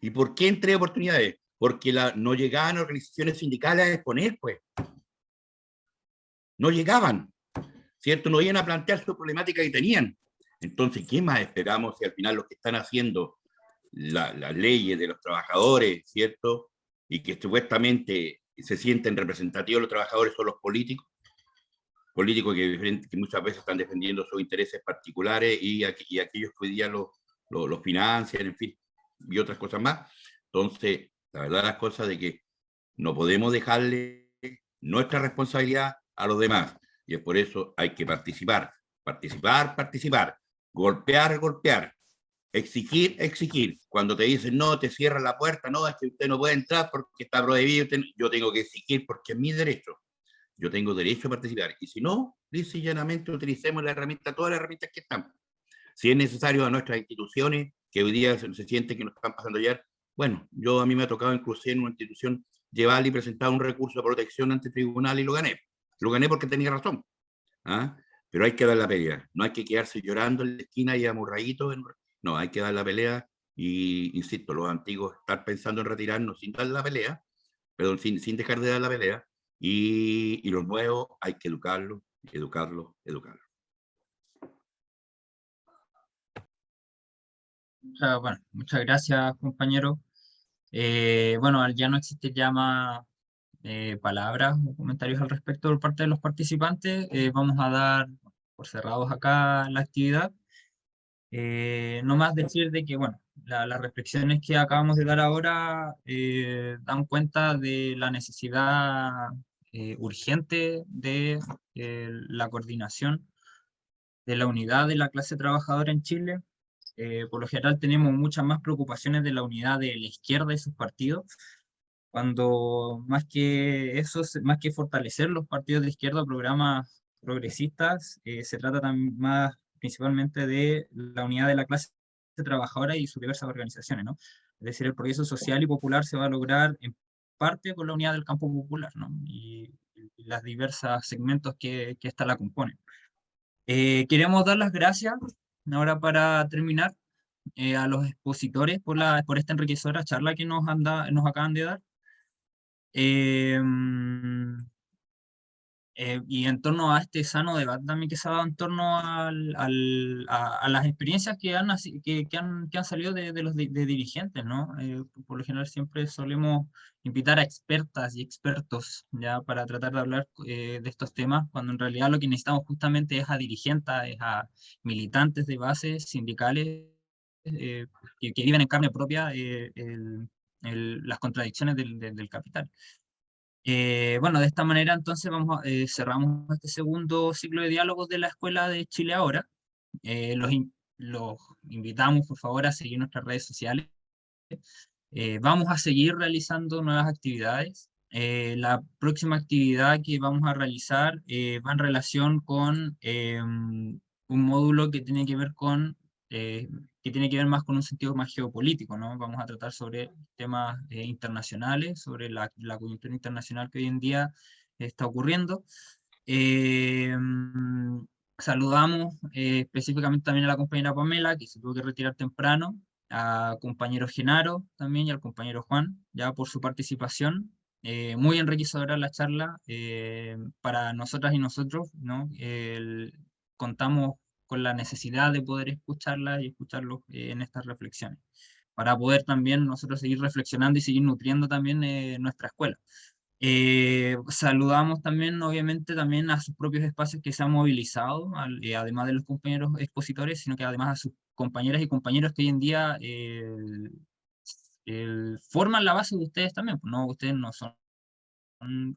¿Y por qué en 3 oportunidades? Porque no llegaban organizaciones sindicales a exponer, pues. No llegaban, ¿cierto? No iban a plantear su problemática que tenían. Entonces, ¿qué más esperamos si al final los que están haciendo las leyes de los trabajadores, ¿cierto?, y que supuestamente se sienten representativos de los trabajadores son los políticos que muchas veces están defendiendo sus intereses particulares y aquellos que hoy día los financian, en fin, y otras cosas más? Entonces, la verdad las cosas de que no podemos dejarle nuestra responsabilidad a los demás, y es por eso hay que participar, golpear, exigir. Cuando te dicen no, te cierran la puerta, no, es que usted no puede entrar porque está prohibido, yo tengo que exigir porque es mi derecho. Yo tengo derecho a participar. Y si no, dice llanamente, utilicemos todas las herramientas que están. Si es necesario a nuestras instituciones, que hoy día se siente que nos están pasando ya, bueno, a mí me ha tocado inclusive en una institución llevar y presentar un recurso de protección ante el tribunal y lo gané. Lo gané porque tenía razón. ¿Ah? Pero hay que dar la pelea. No hay que quedarse llorando en la esquina y amurradito. No, hay que dar la pelea. Y, insisto, los antiguos están pensando en retirarnos sin dar la pelea, perdón, sin dejar de dar la pelea. Y los nuevos hay que educarlos. Bueno, muchas gracias, compañero. Bueno, ya no existe ya más palabras o comentarios al respecto por parte de los participantes. Vamos a dar por cerrados acá la actividad. No más decir de que, bueno, las reflexiones que acabamos de dar ahora dan cuenta de la necesidad urgente de la coordinación, de la unidad de la clase trabajadora en Chile. Por lo general tenemos muchas más preocupaciones de la unidad de la izquierda y sus partidos, cuando más que eso, más que fortalecer los partidos de izquierda, programas progresistas, se trata también más principalmente de la unidad de la clase trabajadora y sus diversas organizaciones, ¿no? Es decir, el progreso social y popular se va a lograr en parte con la unidad del campo popular, ¿no? Y las diversas segmentos que ésta la componen. Queremos dar las gracias, ahora para terminar, a los expositores por esta enriquecedora charla que nos acaban de dar. Y en torno a este sano debate también que se ha dado en torno a las experiencias que han salido de los de dirigentes, ¿no? Por lo general siempre solemos invitar a expertas y expertos ya para tratar de hablar de estos temas, cuando en realidad lo que necesitamos justamente es a dirigentes, es a militantes de bases sindicales que viven en carne propia las contradicciones del capital. Bueno, de esta manera entonces cerramos este segundo ciclo de diálogos de la Escuela de Chile Ahora. Los invitamos, por favor, a seguir nuestras redes sociales. Vamos a seguir realizando nuevas actividades. La próxima actividad que vamos a realizar va en relación con un módulo que tiene que ver más con un sentido más geopolítico, ¿no? Vamos a tratar sobre temas internacionales, sobre la coyuntura internacional que hoy en día está ocurriendo. Saludamos específicamente también a la compañera Pamela, que se tuvo que retirar temprano, a compañero Genaro también y al compañero Juan, ya por su participación. Muy enriquecedora la charla para nosotras y nosotros, ¿no? Contamos con la necesidad de poder escucharla y escucharlos en estas reflexiones, para poder también nosotros seguir reflexionando y seguir nutriendo también nuestra escuela. Saludamos también, obviamente, también a sus propios espacios que se han movilizado, además de los compañeros expositores, sino que además a sus compañeras y compañeros que hoy en día forman la base de ustedes también, pues, ¿no? Ustedes no son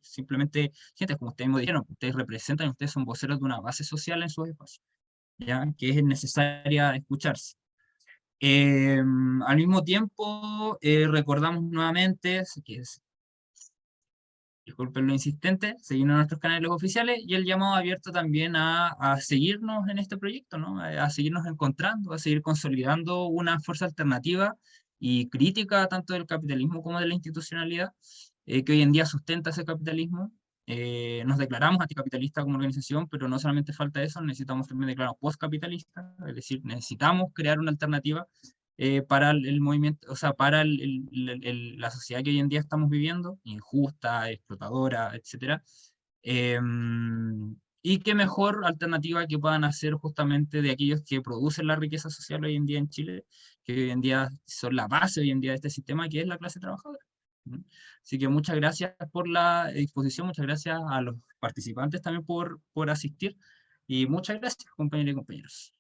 simplemente gente, como ustedes me dijeron, ustedes representan, ustedes son voceros de una base social en sus espacios, ¿ya? Que es necesaria escucharse. Al mismo tiempo, recordamos nuevamente que disculpen lo insistente, seguirnos en nuestros canales oficiales y el llamado abierto también a seguirnos en este proyecto, ¿no? A seguirnos encontrando, a seguir consolidando una fuerza alternativa y crítica tanto del capitalismo como de la institucionalidad que hoy en día sustenta ese capitalismo. Nos declaramos anticapitalistas como organización, pero no solamente falta eso, necesitamos también declararnos postcapitalistas, es decir, necesitamos crear una alternativa para el movimiento, o sea, para la sociedad que hoy en día estamos viviendo, injusta, explotadora, etcétera. Y qué mejor alternativa que puedan hacer justamente de aquellos que producen la riqueza social hoy en día en Chile, que hoy en día son la base hoy en día de este sistema, que es la clase trabajadora. Así que muchas gracias por la disposición, muchas gracias a los participantes también por asistir, y muchas gracias, compañeros y compañeros.